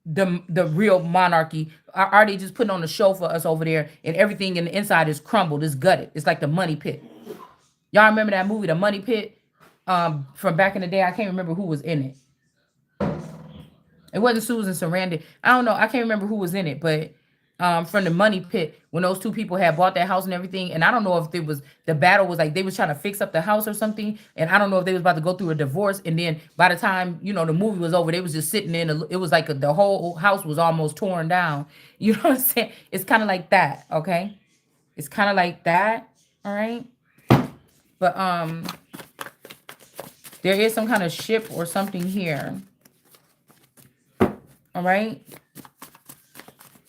the real monarchy. Are they just putting on a show for us over there, and everything in the inside is crumbled, is gutted? It's like the money pit. Y'all remember that movie, The Money Pit? From back in the day. I can't remember who was in it. It wasn't Susan Sarandon. I don't know. I can't remember who was in it, but from the money pit, when those two people had bought that house and everything, and I don't know if it was the battle was like they was trying to fix up the house or something, and I don't know if they was about to go through a divorce, and then by the time the movie was over, they was just sitting in. It was like the whole house was almost torn down. You know what I'm saying? It's kind of like that, okay? It's kind of like that, all right? But there is some kind of ship or something here. All right.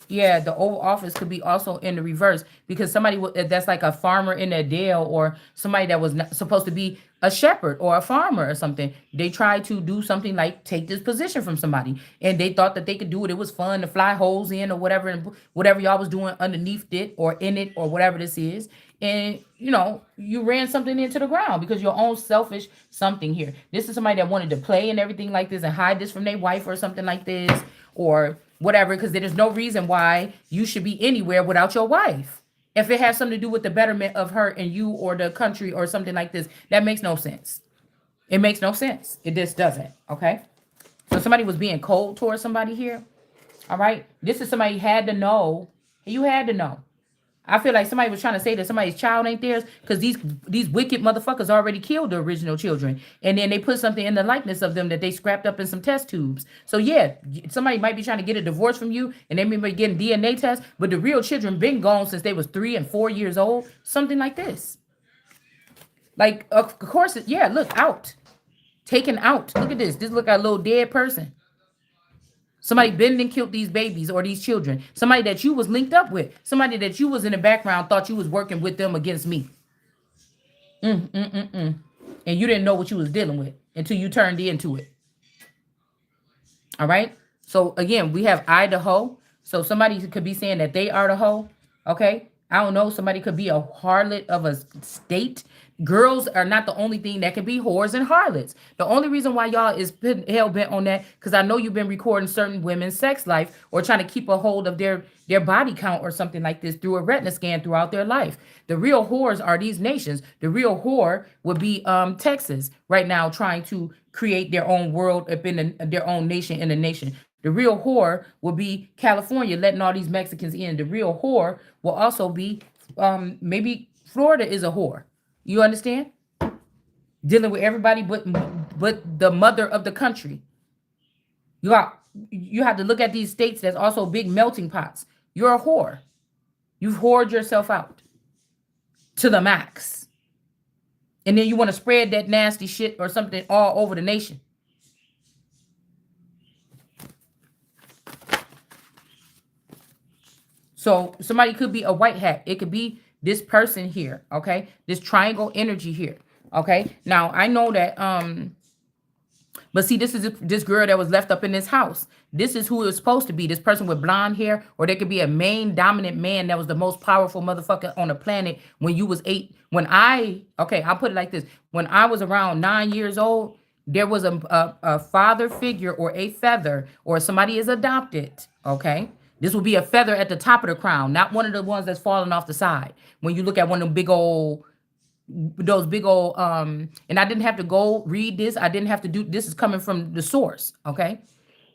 Yeah, the Oval Office could be also in the reverse, because somebody that's like a farmer in a dale, or somebody that was not supposed to be a shepherd or a farmer or something. They tried to do something like take this position from somebody, and they thought that they could do it. It was fun to fly holes in or whatever, and whatever y'all was doing underneath it or in it or whatever this is. And you ran something into the ground because your own selfish something here. This is somebody that wanted to play and everything like this and hide this from their wife or something like this, or whatever, because there's no reason why you should be anywhere without your wife. If it has something to do with the betterment of her and you or the country or something like this, that makes no sense. It makes no sense. It just doesn't. Okay. So somebody was being cold towards somebody here. All right. This is somebody had to know. You had to know. I feel like somebody was trying to say that somebody's child ain't theirs because these wicked motherfuckers already killed the original children, and then they put something in the likeness of them that they scrapped up in some test tubes. So yeah, somebody might be trying to get a divorce from you, and they may be getting DNA tests, but the real children been gone since they was 3 and 4 years old. Something like this. Like, of course, yeah. Look out, taken out. Look at this. This look like a little dead person. Somebody been and killed these babies or these children. Somebody that you was linked up with. Somebody that you was in the background thought you was working with them against me. And you didn't know what you was dealing with until you turned into it. All right. So again, we have Idaho. So somebody could be saying that they are the hoe. Okay. I don't know. Somebody could be a harlot of a state. Girls are not the only thing that can be whores and harlots. The only reason why y'all is hell bent on that, because I know you've been recording certain women's sex life or trying to keep a hold of their body count or something like this through a retina scan throughout their life. The real whores are these nations. The real whore would be Texas right now, trying to create their own world up in their own nation in the nation. The real whore will be California, letting all these Mexicans in. The real whore will also be maybe Florida is a whore. You understand? dealing with everybody but the mother of the country. You got you have to look at these states that's also big melting pots. You're a whore. You've whored yourself out to the max. And then you want to spread that nasty shit or something all over the nation. So somebody could be a white hat. It could be this person here, okay? This triangle energy here. Okay. Now I know that but see, this is this girl that was left up in this house. This is who it was supposed to be. This person with blonde hair, or there could be a main dominant man that was the most powerful motherfucker on the planet when you was 8. When I, okay, I'll put it like this. When I was around 9 years old, there was a father figure or a feather or somebody is adopted. Okay. This will be a feather at the top of the crown, not one of the ones that's falling off the side. When you look at one of them big old those big old and I didn't have to go read this. I didn't have to do this is coming from the source, okay?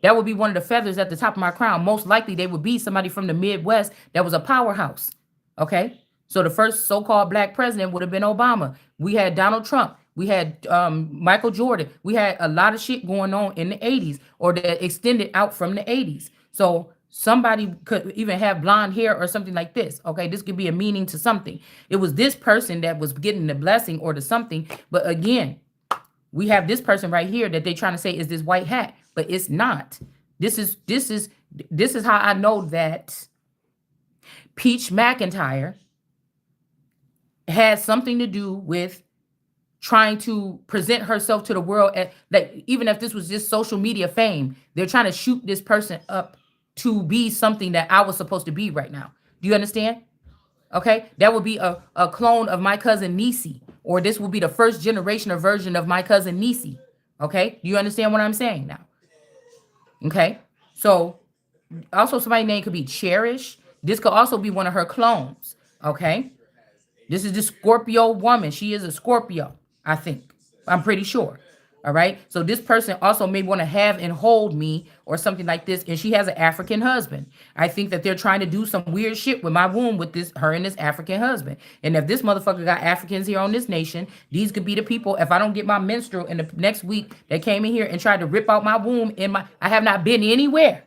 That would be one of the feathers at the top of my crown. Most likely they would be somebody from the Midwest that was a powerhouse. Okay? So the first so-called black president would have been Obama. We had Donald Trump. We had Michael Jordan. We had a lot of shit going on in the 80s or that extended out from the 80s. So somebody could even have blonde hair or something like this. Okay, this could be a meaning to something. It was this person that was getting the blessing or the something. But again, we have this person right here that they're trying to say is this white hat, but it's not. This is how I know that Peach McIntyre has something to do with trying to present herself to the world at, like, even if this was just social media fame, they're trying to shoot this person up to be something that I was supposed to be right now. Do you understand? Okay, that would be a clone of my cousin Nisi, or this will be the first generation or version of my cousin Nisi. Okay, do you understand what I'm saying now? Okay, so also somebody's name could be Cherish. This could also be one of her clones. Okay, this is the Scorpio woman. She is a Scorpio, I think. I'm pretty sure. All right. So this person also may want to have and hold me or something like this. And she has an African husband. I think that they're trying to do some weird shit with my womb with this, her and this African husband. And if this motherfucker got Africans here on this nation, these could be the people. If I don't get my menstrual in the next week, that came in here and tried to rip out my womb I have not been anywhere.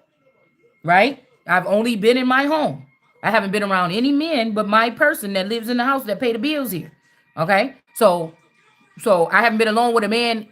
Right. I've only been in my home. I haven't been around any men but my person that lives in the house that pay the bills here. Okay. So I haven't been alone with a man,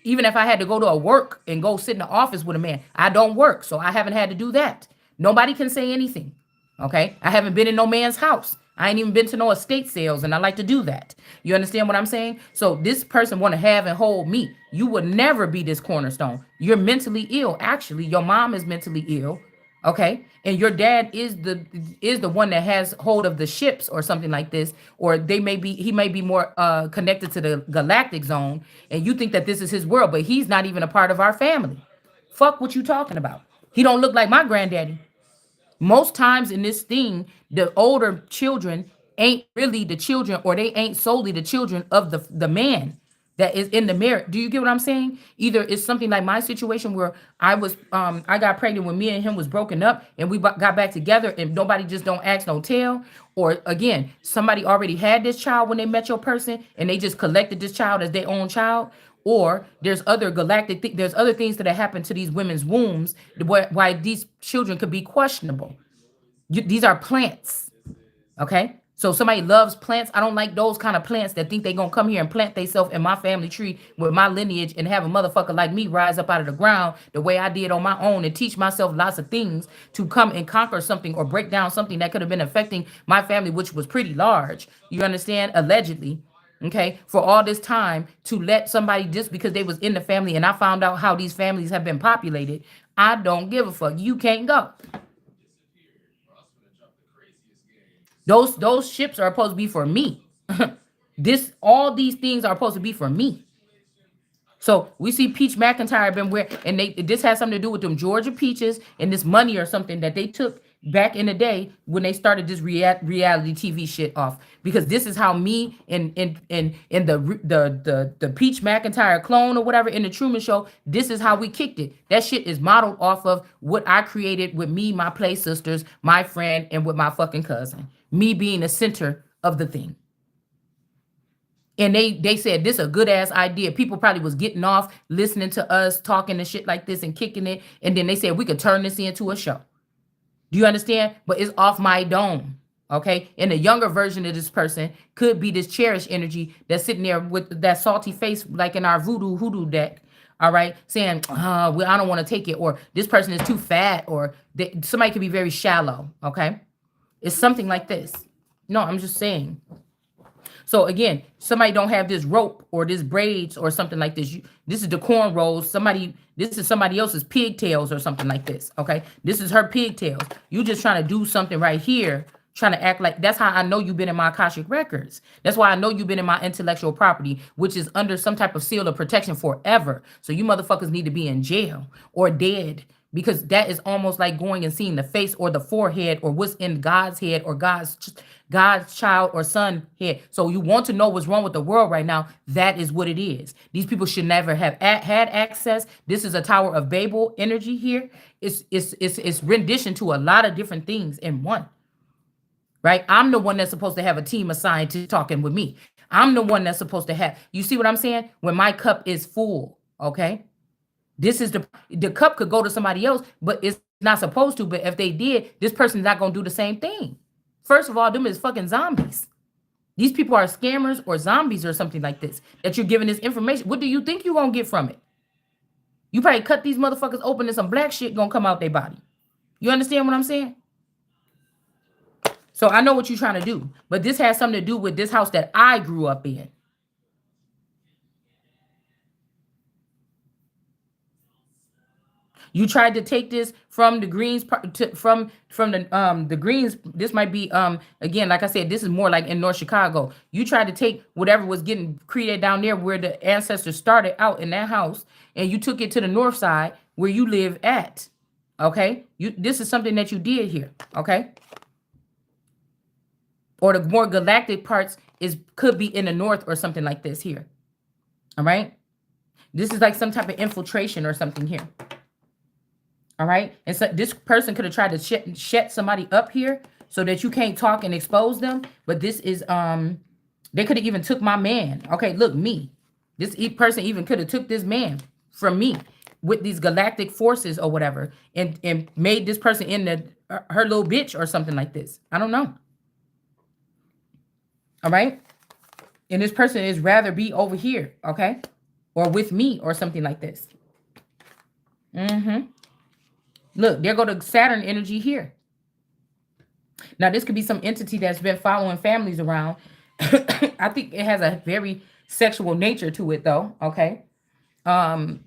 even if I had to go to a work and go sit in the office with a man. I don't work, so I haven't had to do that. Nobody can say anything. Okay. I haven't been in no man's house. I ain't even been to no estate sales, and I like to do that. You understand what I'm saying? So this person want to have and hold me. You would never be this cornerstone. You're mentally ill. Actually, your mom is mentally ill. Okay, and your dad is the one that has hold of the ships or something like this, or he may be more connected to the galactic zone, and you think that this is his world, but he's not even a part of our family. Fuck what you talking about. He don't look like my granddaddy. Most times in this thing, the older children ain't really the children, or they ain't solely the children of the man that is in the marriage. Do you get what I'm saying? Either it's something like my situation where I got pregnant when me and him was broken up and we got back together and nobody just don't ask no tell. Or again, somebody already had this child when they met your person and they just collected this child as their own child. Or there's other there's other things that have happened to these women's wombs why these children could be questionable. These are plants. Okay. So somebody loves plants. I don't like those kind of plants that think they gonna come here and plant themselves in my family tree with my lineage and have a motherfucker like me rise up out of the ground the way I did on my own and teach myself lots of things to come and conquer something or break down something that could have been affecting my family, which was pretty large. You understand? Allegedly. Okay, for all this time to let somebody just because they was in the family and I found out how these families have been populated, I don't give a fuck. You can't go. Those ships are supposed to be for me. This all these things are supposed to be for me. So we see Peach McIntyre been where, and this has something to do with them Georgia peaches and this money or something that they took back in the day when they started this reality TV shit off. Because this is how me and the Peach McIntyre clone or whatever in the Truman Show, this is how we kicked it. That shit is modeled off of what I created with me, my play sisters, my friend, and with my fucking cousin. Me being the center of the thing. And they said this a good ass idea. People probably was getting off listening to us talking and shit like this and kicking it. And then they said we could turn this into a show. Do you understand? But it's off my dome. Okay. And the younger version of this person could be this cherished energy that's sitting there with that salty face, like in our voodoo hoodoo deck. All right. Saying, well, I don't want to take it. Or this person is too fat. Or somebody could be very shallow. Okay. It's something like this. No, I'm just saying. So again, somebody don't have this rope or this braids or something like this. This is the cornrows. This is somebody else's pigtails or something like this. Okay, this is her pigtails. You just trying to do something right here, trying to act like that's how I know you've been in my Akashic records. That's why I know you've been in my intellectual property, which is under some type of seal of protection forever. So you motherfuckers need to be in jail or dead, because that is almost like going and seeing the face or the forehead or what's in God's head or God's child or son head. So you want to know what's wrong with the world right now? That is what it is. These people should never have had access. This is a Tower of Babel energy here. It's rendition to a lot of different things in one. Right? I'm the one that's supposed to have a team of scientists talking with me. I'm the one that's supposed to have. You see what I'm saying? When my cup is full, okay? This is the cup could go to somebody else, but it's not supposed to. But if they did, this person's not gonna do the same thing. First of all, them is fucking zombies. These people are scammers or zombies or something like this. That you're giving this information. What do you think you're gonna get from it? You probably cut these motherfuckers open and some black shit gonna come out their body. You understand what I'm saying? So I know what you're trying to do, but this has something to do with this house that I grew up in. You tried to take this from the Greens from the Greens. This might be again, like I said, this is more like in North Chicago. You tried to take whatever was getting created down there where the ancestors started out in that house, and you took it to the north side where you live at. Okay, this is something that you did here. Okay, or the more galactic parts could be in the north or something like this here. All right, this is like some type of infiltration or something here. All right. And so this person could have tried to shut somebody up here so that you can't talk and expose them. But this is, they could have even took my man. Okay, look, me. This person even could have took this man from me with these galactic forces or whatever and made this person in her little bitch or something like this. I don't know. All right. And this person is rather be over here. Okay. Or with me or something like this. Mm-hmm. Look, there go the Saturn energy here. Now, this could be some entity that's been following families around. I think it has a very sexual nature to it, though. Okay. And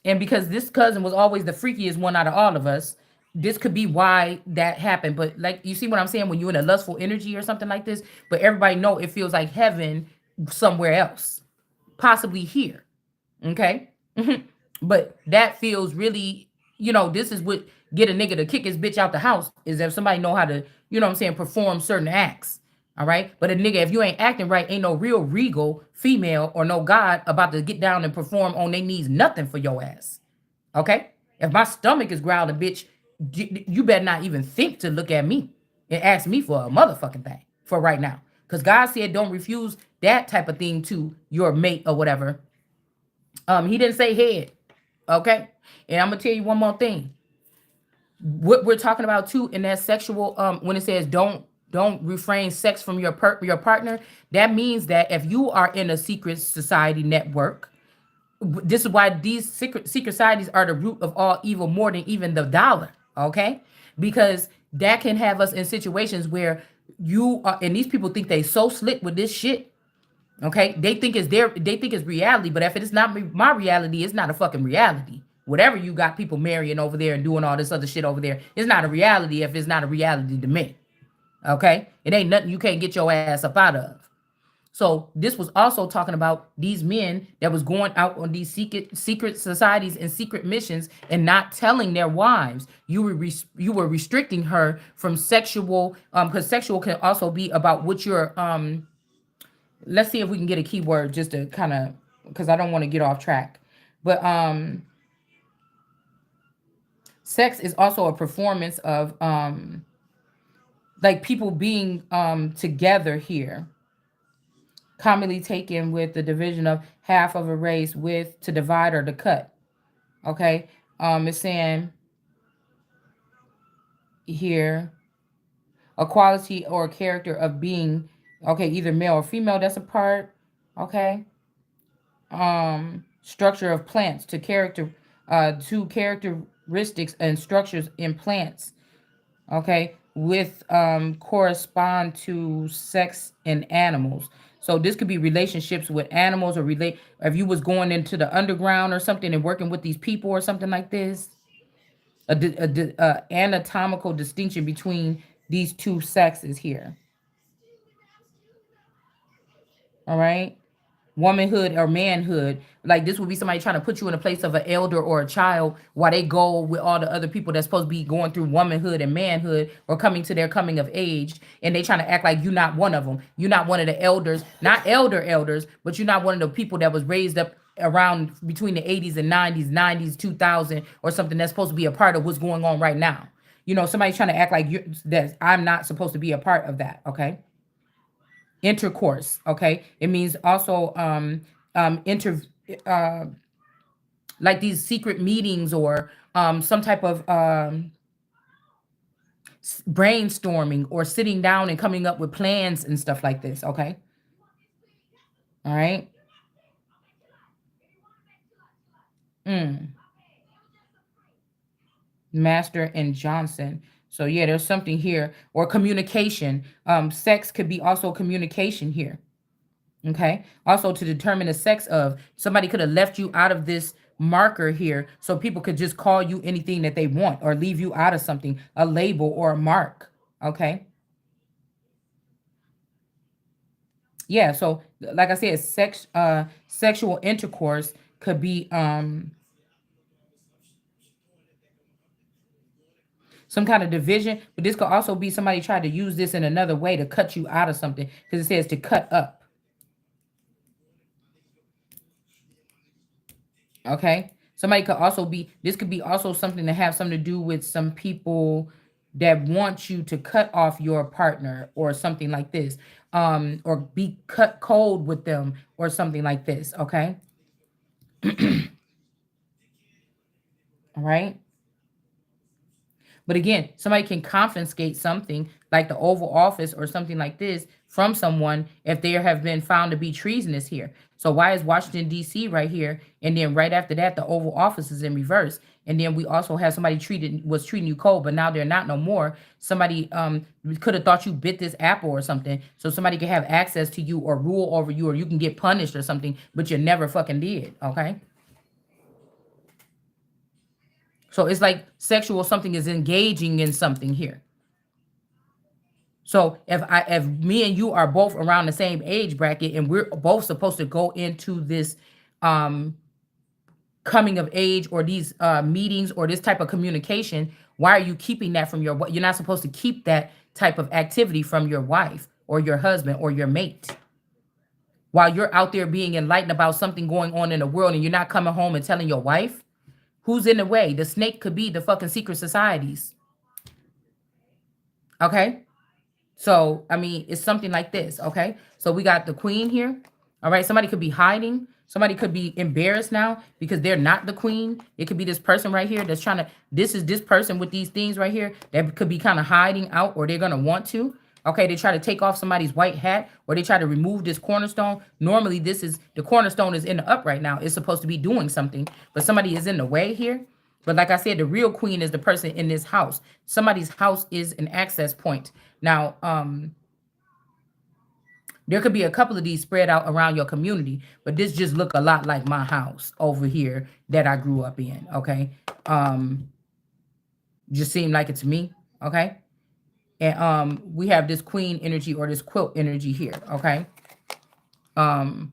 because this cousin was always the freakiest one out of all of us, this could be why that happened. But like, you see what I'm saying? When you're in a lustful energy or something like this, but everybody know it feels like heaven somewhere else, possibly here. Okay. But that feels really, this is what get a nigga to kick his bitch out the house is if somebody know how to, what I'm saying, perform certain acts. All right. But a nigga, if you ain't acting right, ain't no real regal female or no God about to get down and perform on their knees, nothing for your ass. Okay. If my stomach is growling, bitch, you better not even think to look at me and ask me for a motherfucking thing for right now. Because God said don't refuse that type of thing to your mate or whatever. He didn't say head. Okay. And I'm gonna tell you one more thing. What we're talking about too in that sexual, when it says don't refrain sex from your partner, that means that if you are in a secret society network, this is why these secret societies are the root of all evil more than even the dollar. Okay, because that can have us in situations where you are, and these people think they so slick with this shit. Okay, they think it's reality, but if it is not my reality, it's not a fucking reality. Whatever you got people marrying over there and doing all this other shit over there, it's not a reality if it's not a reality to me. Okay, it ain't nothing you can't get your ass up out of. So this was also talking about these men that was going out on these secret societies and secret missions and not telling their wives. You were restricting her from sexual, because sexual can also be about what you're let's see if we can get a keyword just to kind of, because I don't want to get off track. But sex is also a performance of like people being together here. commonly taken with the division of half of a race with to divide or to cut. Okay. It's saying here a quality or a character of being, okay, either male or female, that's a part. Okay. Structure of plants to characteristics and structures in plants, okay, with correspond to sex in animals. So this could be relationships with animals, or relate if you was going into the underground or something and working with these people or something like this. A anatomical distinction between these two sexes here. All right. Womanhood or manhood. Like this would be somebody trying to put you in a place of an elder or a child while they go with all the other people that's supposed to be going through womanhood and manhood or coming to their coming of age. And they trying to act like you're not one of them. You're not one of the elders, not elders, but you're not one of the people that was raised up around between the 80s and 90s, 2000 or something that's supposed to be a part of what's going on right now. You know, somebody's trying to act like you that I'm not supposed to be a part of that. Okay. Intercourse. Okay, it means also inter uh like these secret meetings or some type of brainstorming or sitting down and coming up with plans and stuff like this. Okay. All right. mm. Master and Johnson. So yeah, there's something here. Or communication. Sex could be also communication here. Okay. Also, to determine the sex of somebody could have left you out of this marker here so people could just call you anything that they want or leave you out of something, a label or a mark. Okay. Yeah. So, like I said, sexual intercourse could be some kind of division, but this could also be somebody trying to use this in another way to cut you out of something because it says to cut up. Okay. Somebody could also be, this could be also something to have something to do with some people that want you to cut off your partner or something like this. Or be cut cold with them or something like this. Okay. All right. But again, somebody can confiscate something like the Oval Office or something like this from someone if there have been found to be treasonous here. So why is Washington D.C. right here, and then right after that the Oval Office is in reverse, and then we also have somebody treating you cold, but now they're not no more. Somebody could have thought you bit this apple or something, so somebody can have access to you or rule over you, or you can get punished or something, but you never fucking did. Okay. So it's like sexual something is engaging in something here. So if me and you are both around the same age bracket and we're both supposed to go into this um coming of age or these meetings or this type of communication, why are you keeping that from you're not supposed to keep that type of activity from your wife or your husband or your mate while you're out there being enlightened about something going on in the world and you're not coming home and telling your wife. Who's in the way? The snake could be the fucking secret societies. Okay. So, I mean, it's something like this, okay? So we got the queen here. All right, somebody could be hiding. Somebody could be embarrassed now because they're not the queen. It could be this person right here that's trying to, this is this person with these things right here that could be kind of hiding out or they're going to want to. Okay, they try to take off somebody's white hat or they try to remove this cornerstone. Normally, this is, the cornerstone is in the up right now. It's supposed to be doing something, but somebody is in the way here. But like I said, the real queen is the person in this house. Somebody's house is an access point. Now, there could be a couple of these spread out around your community, but this just look a lot like my house over here that I grew up in. Okay. Um, just seemed like it to me. Okay. And we have this queen energy or this quilt energy here. Okay. Um,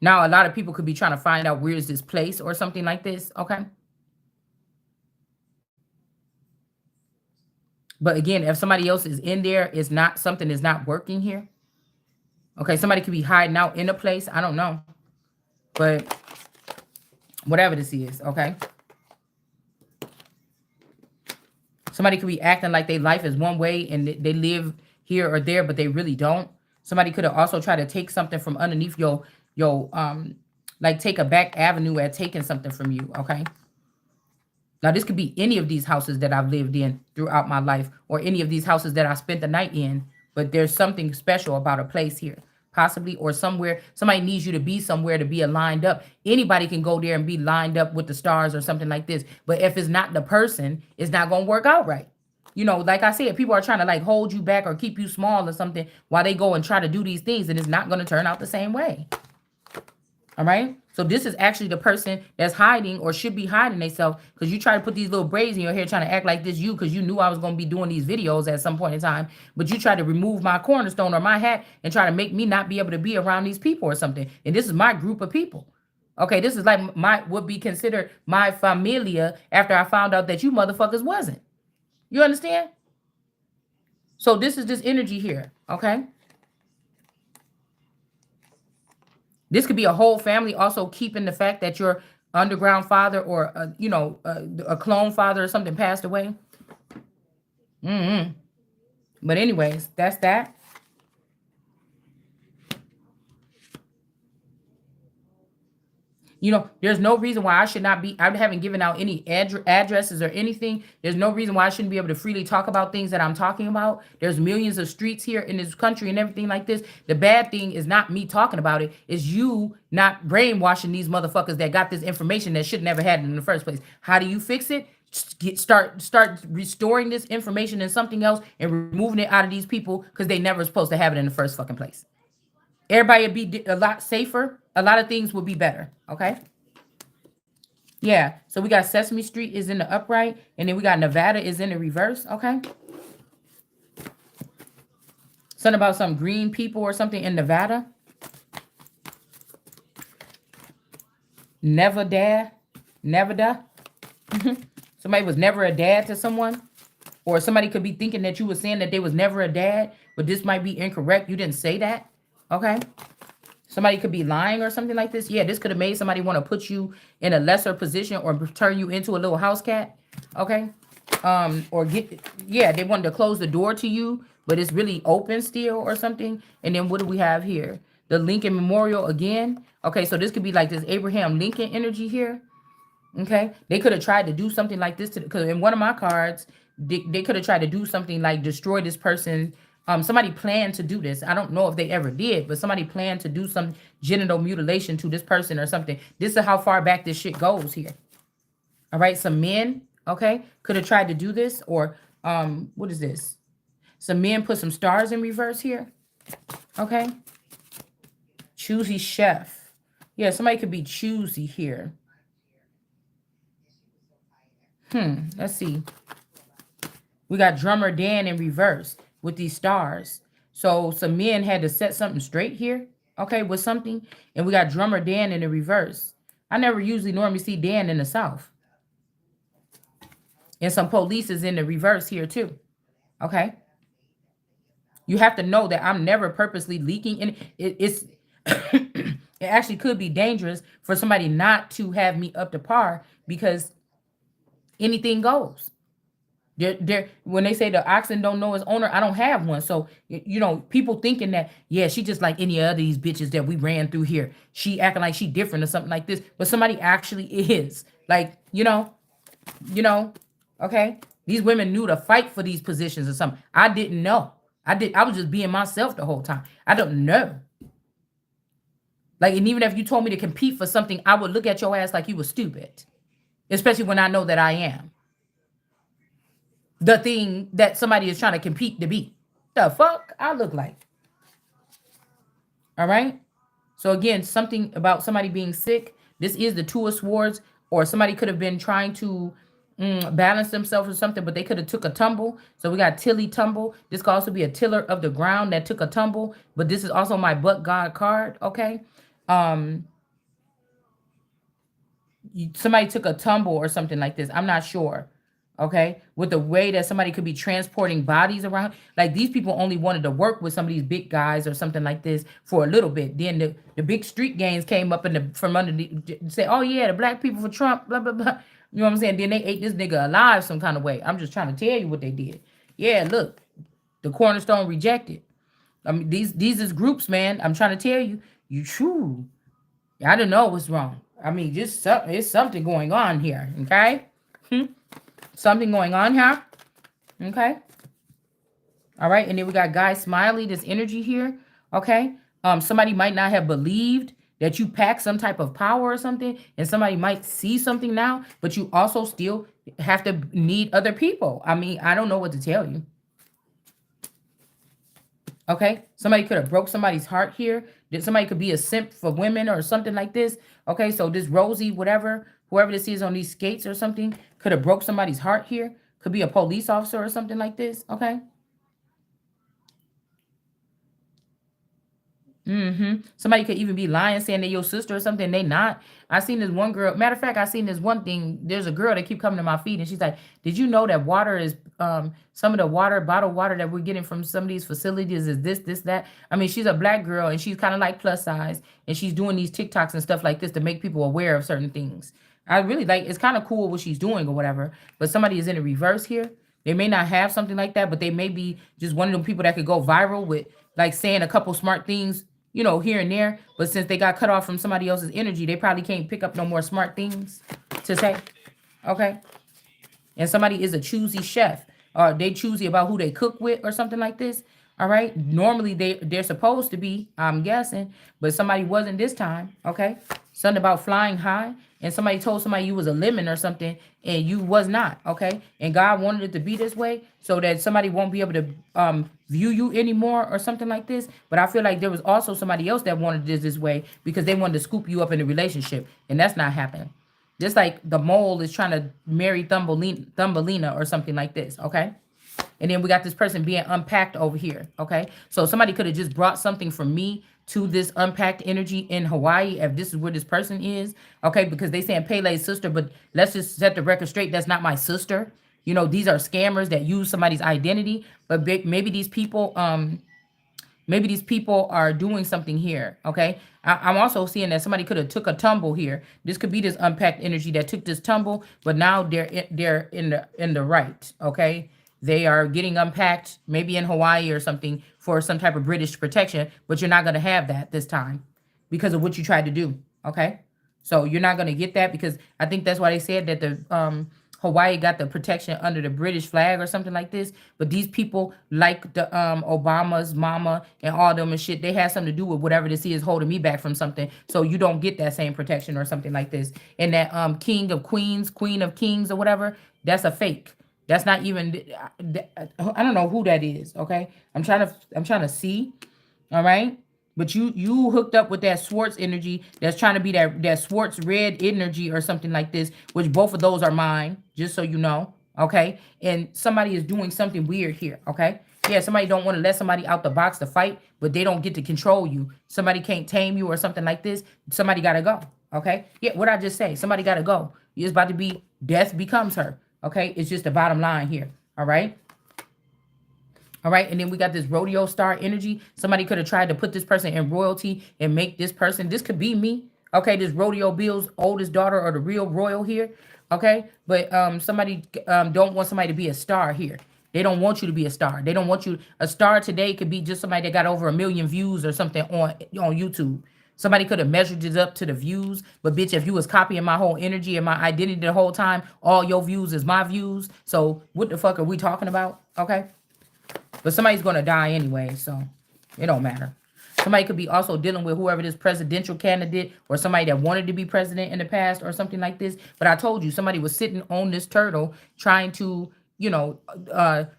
now a lot of people could be trying to find out where is this place or something like this. Okay. But again, if somebody else is in there, it's not something is not working here. Okay, somebody could be hiding out in a place. I don't know. But whatever this is, okay? Somebody could be acting like their life is one way and they live here or there, but they really don't. Somebody could have also tried to take something from underneath your like take a back avenue at taking something from you. Okay. Now this could be any of these houses that I've lived in throughout my life, or any of these houses that I spent the night in. But there's something special about a place here, possibly, or somewhere. Somebody needs you to be somewhere to be aligned up. Anybody can go there and be lined up with the stars or something like this. But if it's not the person, it's not gonna work out right. You know, like I said, people are trying to like hold you back or keep you small or something while they go and try to do these things, and it's not gonna turn out the same way. All right. So this is actually the person that's hiding or should be hiding themselves, because you try to put these little braids in your hair trying to act like this you, because you knew I was going to be doing these videos at some point in time. But you try to remove my cornerstone or my hat and try to make me not be able to be around these people or something. And this is my group of people. Okay, this is like my would be considered my familia after I found out that you motherfuckers wasn't. You understand? So this is this energy here. Okay. This could be a whole family also keeping the fact that your underground father or a clone father or something passed away. But anyways, that's that. You know, there's no reason why I should not be. I haven't given out any addresses or anything. There's no reason why I shouldn't be able to freely talk about things that I'm talking about. There's millions of streets here in this country and everything like this. The bad thing is not me talking about it. It's you not brainwashing these motherfuckers that got this information that should never had it in the first place. How do you fix it? Start restoring this information in something else and removing it out of these people, because they never supposed to have it in the first fucking place. Everybody would be a lot safer. A lot of things would be better. Okay. Yeah. So we got Sesame Street is in the upright, and then we got Nevada is in the reverse. Okay. Something about some green people or something in Nevada. Never dad. Never da. Somebody was never a dad to someone. Or somebody could be thinking that you were saying that they was never a dad, but this might be incorrect. You didn't say that. Okay. Somebody could be lying or something like this. Yeah, this could have made somebody want to put you in a lesser position or turn you into a little house cat. Okay. Or they wanted to close the door to you, but it's really open still or something. And then what do we have here? The Lincoln Memorial again. Okay, so this could be like this Abraham Lincoln energy here. Okay, they could have tried to do something like this because in one of my cards, they could have tried to do something like destroy this person. Somebody planned to do this. I don't know if they ever did, but somebody planned to do some genital mutilation to this person or something. This is how far back this shit goes here. All right, some men, okay, could have tried to do this, or what is this? Some men put some stars in reverse here. Okay, choosy chef. Yeah, somebody could be choosy here. Let's see. We got drummer Dan in reverse with these stars. So some men had to set something straight here, okay, with something. And we got drummer Dan in the reverse. I never usually normally see Dan in the South. And some police is in the reverse here too, okay? You have to know that I'm never purposely leaking. And it's it actually could be dangerous for somebody not to have me up to par, because anything goes. When they say the oxen don't know its owner, I don't have one. So, people thinking that, yeah, she just like any other these bitches that we ran through here. She acting like she different or something like this. But somebody actually is. Like, okay? These women knew to fight for these positions or something. I didn't know. I was just being myself the whole time. I don't know. Like, and even if you told me to compete for something, I would look at your ass like you were stupid. Especially when I know that I am the thing that somebody is trying to compete to be. The fuck I look like. All right. So again, something about somebody being sick. This is the Two of Swords, or somebody could have been trying to balance themselves or something, but they could have took a tumble. So we got Tilly tumble. This could also be a tiller of the ground that took a tumble, but this is also my but God card. Okay. Somebody took a tumble or something like this. I'm not sure. Okay. With the way that somebody could be transporting bodies around. Like, these people only wanted to work with some of these big guys or something like this for a little bit. Then the big street gangs came up from underneath, say, oh yeah, the black people for Trump, blah, blah, blah. You know what I'm saying? Then they ate this nigga alive some kind of way. I'm just trying to tell you what they did. Yeah, look, the cornerstone rejected. I mean, these is groups, man. I'm trying to tell you, you true. I don't know what's wrong. I mean, just it's something going on here. Okay, something going on here. Okay, all right. And then we got Guy Smiley. This energy here. Okay, somebody might not have believed that you pack some type of power or something, and somebody might see something now, but you also still have to need other people. I mean, I don't know what to tell you. Okay, somebody could have broke somebody's heart here. That somebody could be a simp for women or something like this. Okay, so this Rosie, whatever, whoever this is on these skates or something, could have broke somebody's heart here. Could be a police officer or something like this. Okay. Somebody could even be lying, saying they're your sister or something. They not. I seen this one girl. Matter of fact, I seen this one thing. There's a girl that keep coming to my feed, and she's like, "Did you know that water is some of the water, bottled water that we're getting from some of these facilities is this, that?" I mean, she's a black girl, and she's kind of like plus size, and she's doing these TikToks and stuff like this to make people aware of certain things. I really like. It's kind of cool what she's doing or whatever. But somebody is in the reverse here. They may not have something like that, but they may be just one of them people that could go viral with like saying a couple smart things, here and there. But since they got cut off from somebody else's energy, they probably can't pick up no more smart things to say. Okay. And somebody is a choosy chef, or they choosy about who they cook with or something like this. All right. Normally they're supposed to be, I'm guessing, but somebody wasn't this time. Okay. Something about flying high, and somebody told somebody you was a lemon or something, and you was not. Okay. And God wanted it to be this way so that somebody won't be able to view you anymore or something like this. But I feel like there was also somebody else that wanted this way because they wanted to scoop you up in a relationship, and that's not happening. Just like the mole is trying to marry Thumbelina or something like this, okay? And then we got this person being unpacked over here, okay? So somebody could have just brought something from me to this unpacked energy in Hawaii if this is where this person is, okay? Because they saying Pele's sister, but let's just set the record straight. That's not my sister. These are scammers that use somebody's identity, but maybe these people are doing something here. Okay. I'm also seeing that somebody could have took a tumble here. This could be this unpacked energy that took this tumble, but now they're in the right. Okay. They are getting unpacked, maybe in Hawaii or something for some type of British protection, but you're not going to have that this time because of what you tried to do. Okay. So you're not going to get that because I think that's why they said that the Hawaii got the protection under the British flag or something like this. But these people, like the Obama's mama and all them and shit, they had something to do with whatever this is holding me back from something. So you don't get that same protection or something like this. And that King of Queens, Queen of Kings or whatever, that's a fake. That's not even. I don't know who that is. Okay, I'm trying to see. All right. But you hooked up with that Swartz energy that's trying to be that Swartz red energy or something like this, which both of those are mine, just so you know. Okay. And somebody is doing something weird here. Okay. Yeah, somebody don't want to let somebody out the box to fight, but they don't get to control you. Somebody can't tame you or something like this. Somebody gotta go. Okay. Yeah, what I just say? Somebody gotta go. It's about to be death becomes her. Okay. It's just the bottom line here. All right. All right. And then we got this rodeo star energy. Somebody could have tried to put this person in royalty and make this person. This could be me. Okay. This Rodeo Bill's oldest daughter or the real royal here. Okay. But somebody don't want somebody to be a star here. They don't want you to be a star. They don't want you. A star today could be just somebody that got over 1 million views or something on YouTube. Somebody could have measured it up to the views, but bitch, if you was copying my whole energy and my identity the whole time, all your views is my views. So what the fuck are we talking about? Okay. But somebody's going to die anyway, so it don't matter. Somebody could be also dealing with whoever this presidential candidate or somebody that wanted to be president in the past or something like this. But I told you, somebody was sitting on this turtle trying to,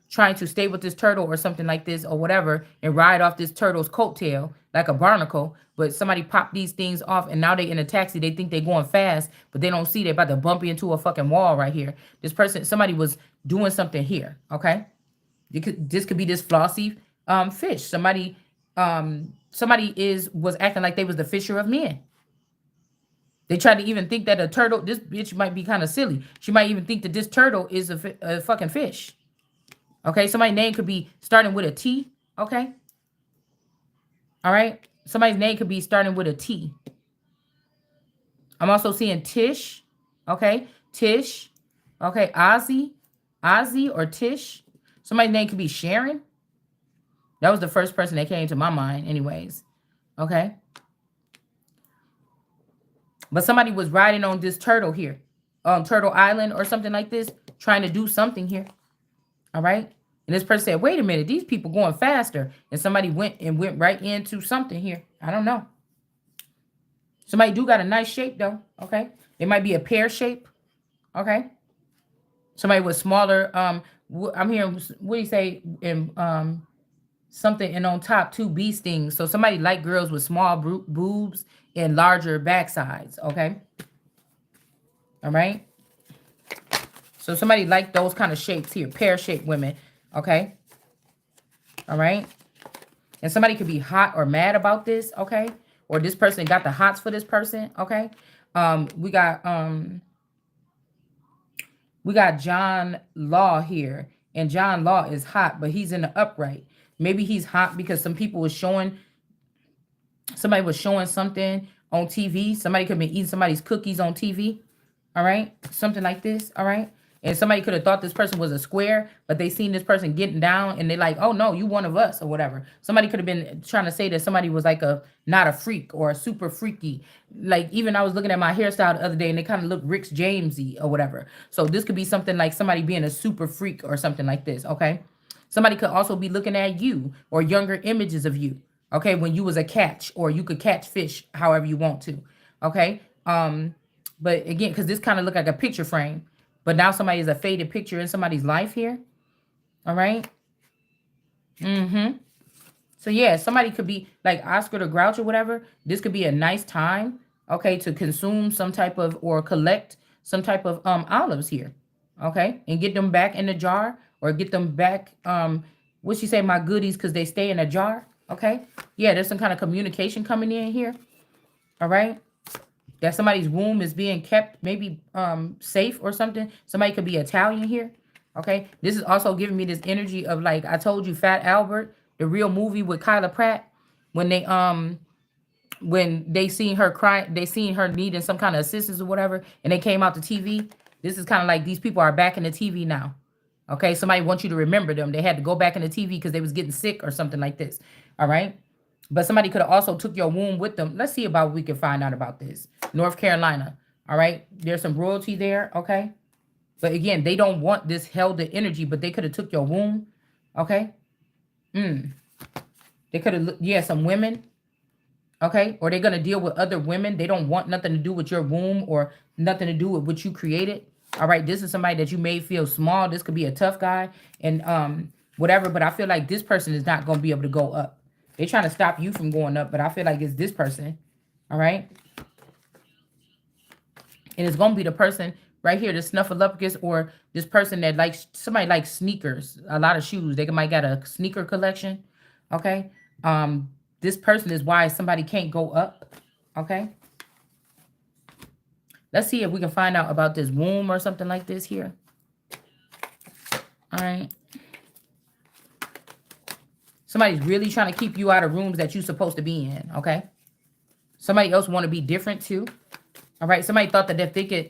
trying to stay with this turtle or something like this or whatever and ride off this turtle's coattail like a barnacle. But somebody popped these things off and now they in a taxi. They think they're going fast, but they don't see they're about to bump into a fucking wall right here. Somebody was doing something here, okay? This could be this flossy fish. Somebody was acting like they was the fisher of men. They tried to even think that a turtle, this bitch might be kind of silly. She might even think that this turtle is a fucking fish. Okay, somebody's name could be starting with a T. Okay. All right. Somebody's name could be starting with a T. I'm also seeing Tish. Okay. Tish. Okay. Ozzy or Tish. Somebody's name could be Sharon. That was the first person that came to my mind anyways. Okay. But somebody was riding on this turtle here. Turtle Island or something like this, trying to do something here. All right. And this person said, wait a minute, these people going faster. And somebody went right into something here. I don't know. Somebody do got a nice shape though. Okay. It might be a pear shape. Okay. Somebody with smaller, I'm hearing, what do you say? In something, and on top, two bee stings. So somebody like girls with small boobs and larger backsides. Okay. All right. So somebody like those kind of shapes here, pear-shaped women, okay? All right? And somebody could be hot or mad about this, okay? Or this person got the hots for this person, okay? We got John Law here, and John Law is hot, but he's in the upright. Maybe he's hot because somebody was showing something on TV. Somebody could have been eating somebody's cookies on TV. All right, something like this. All right, and somebody could have thought this person was a square, but they seen this person getting down, and they like, oh no, you one of us or whatever. Somebody could have been trying to say that somebody was like a not a freak or a super freaky. Like even I was looking at my hairstyle the other day, and they kind of looked Rick Jamesy or whatever. So this could be something like somebody being a super freak or something like this. Okay, somebody could also be looking at you or younger images of you. Okay, when you was a catch, or you could catch fish however you want to. Okay. But again, because this kind of look like a picture frame, but now somebody is a faded picture in somebody's life here. All right. So yeah, somebody could be like Oscar the Grouch or whatever. This could be a nice time, okay, to consume some type of or collect some type of olives here, okay, and get them back in the jar or get them back. What she say, my goodies, because they stay in a jar. Okay, yeah, there's some kind of communication coming in here. All right. That somebody's womb is being kept maybe safe or something. Somebody could be Italian here. Okay. This is also giving me this energy of, like I told you, Fat Albert, the real movie with Kyla Pratt, when they seen her cry, they seen her needing some kind of assistance or whatever, and they came out the TV. This is kind of like these people are back in the TV now. Okay, somebody wants you to remember them. They had to go back in the TV because they was getting sick or something like this. All right. But somebody could have also took your womb with them. Let's see about what we can find out about this. North Carolina. All right. There's some royalty there. Okay. But again, they don't want this held the energy, but they could have took your womb. Okay. They could have, yeah, some women. Okay. Or they're going to deal with other women. They don't want nothing to do with your womb or nothing to do with what you created. All right. This is somebody that you may feel small. This could be a tough guy and whatever. But I feel like this person is not going to be able to go up. They're trying to stop you from going up, but I feel like it's this person. All right. And it's going to be the person right here, the Snuffleupagus, or this person that likes, somebody likes sneakers, a lot of shoes. They might got a sneaker collection. Okay. This person is why somebody can't go up. Okay. Let's see if we can find out about this womb or something like this here. All right. Somebody's really trying to keep you out of rooms that you're supposed to be in, okay? Somebody else want to be different too, all right? Somebody thought that if they could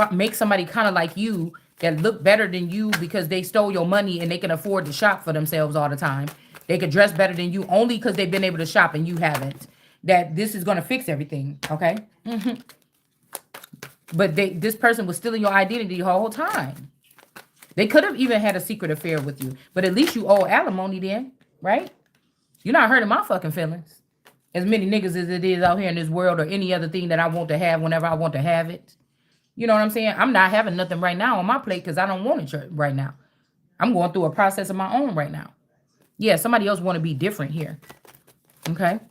make somebody kind of like you that look better than you because they stole your money and they can afford to shop for themselves all the time. They could dress better than you only because they've been able to shop and you haven't. That this is going to fix everything, okay? But this person was stealing your identity the whole time. They could have even had a secret affair with you, but at least you owe alimony then. Right? You're not hurting my fucking feelings. As many niggas as it is out here in this world or any other thing that I want to have whenever I want to have it. You know what I'm saying? I'm not having nothing right now on my plate because I don't want it right now. I'm going through a process of my own right now. Yeah, somebody else want to be different here. Okay?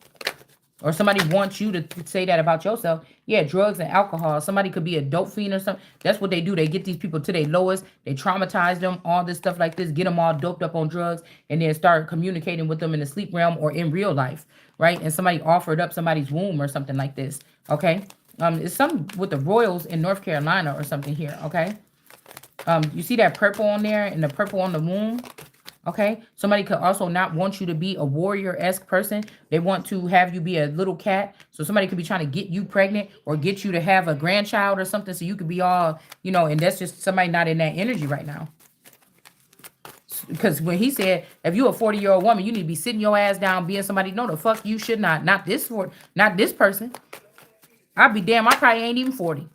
Or somebody wants you to say that about yourself. Yeah, drugs and alcohol. Somebody could be a dope fiend or something. That's what they do. They get these people to their lowest. They traumatize them, all this stuff like this. Get them all doped up on drugs and then start communicating with them in the sleep realm or in real life, right? And somebody offered up somebody's womb or something like this, okay? It's something with the royals in North Carolina or something here, okay? You see that purple on there and the purple on the womb? Okay, somebody could also not want you to be a warrior-esque person. They want to have you be a little cat. So somebody could be trying to get you pregnant or get you to have a grandchild or something so you could be all, you know, and that's just somebody not in that energy right now. Because when he said, if you're a 40-year-old woman, you need to be sitting your ass down being somebody. No, the fuck you should not. Not this person. I'd be damn, I probably ain't even 40.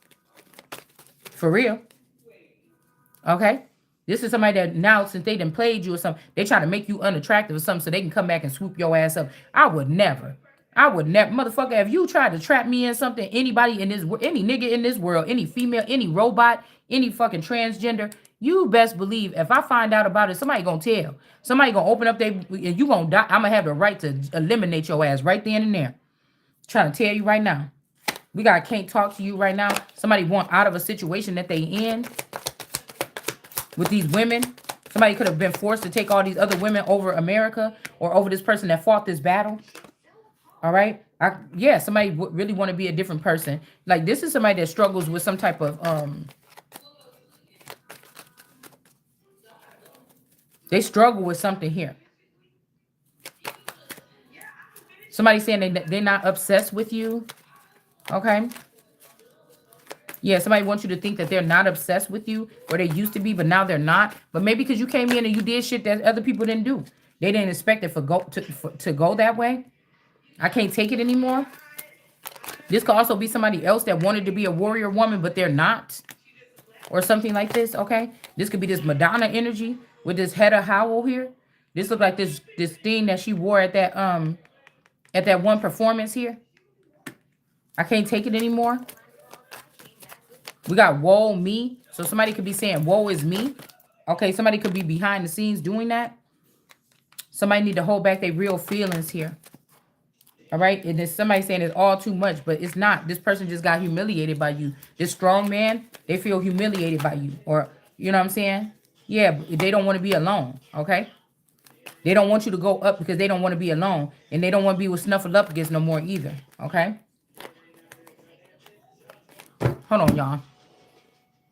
For real. Okay? This is somebody that now, since they done played you or something, they try to make you unattractive or something so they can come back and swoop your ass up. I would never. Motherfucker, if you try to trap me in something, anybody in this, any nigga in this world, any female, any robot, any fucking transgender, you best believe if I find out about it, somebody gonna tell. Somebody gonna open up and you gonna die. I'm gonna have the right to eliminate your ass right then and there. Trying to tell you right now. Can't talk to you right now. Somebody want out of a situation that they in with these women. Somebody could have been forced to take all these other women over America or over this person that fought this battle. All right. Somebody would really want to be a different person. Like, this is somebody that struggles with some type of, they struggle with something here. Somebody saying they're not obsessed with you. Okay. Yeah, somebody wants you to think that they're not obsessed with you, or they used to be, but now they're not. But maybe because you came in and you did shit that other people didn't do. They didn't expect it to go that way. I can't take it anymore. This could also be somebody else that wanted to be a warrior woman, but they're not. Or something like this, okay? This could be this Madonna energy with this Hedda Howell here. This look like this thing that she wore at that one performance here. I can't take it anymore. We got woe me. So somebody could be saying woe is me. Okay, somebody could be behind the scenes doing that. Somebody need to hold back their real feelings here. All right, and there's somebody saying it's all too much, but it's not. This person just got humiliated by you. This strong man, they feel humiliated by you. Or, you know what I'm saying? Yeah, but they don't want to be alone, okay? They don't want you to go up because they don't want to be alone. And they don't want to be with Snuffleupagus no more either, okay? Hold on, y'all.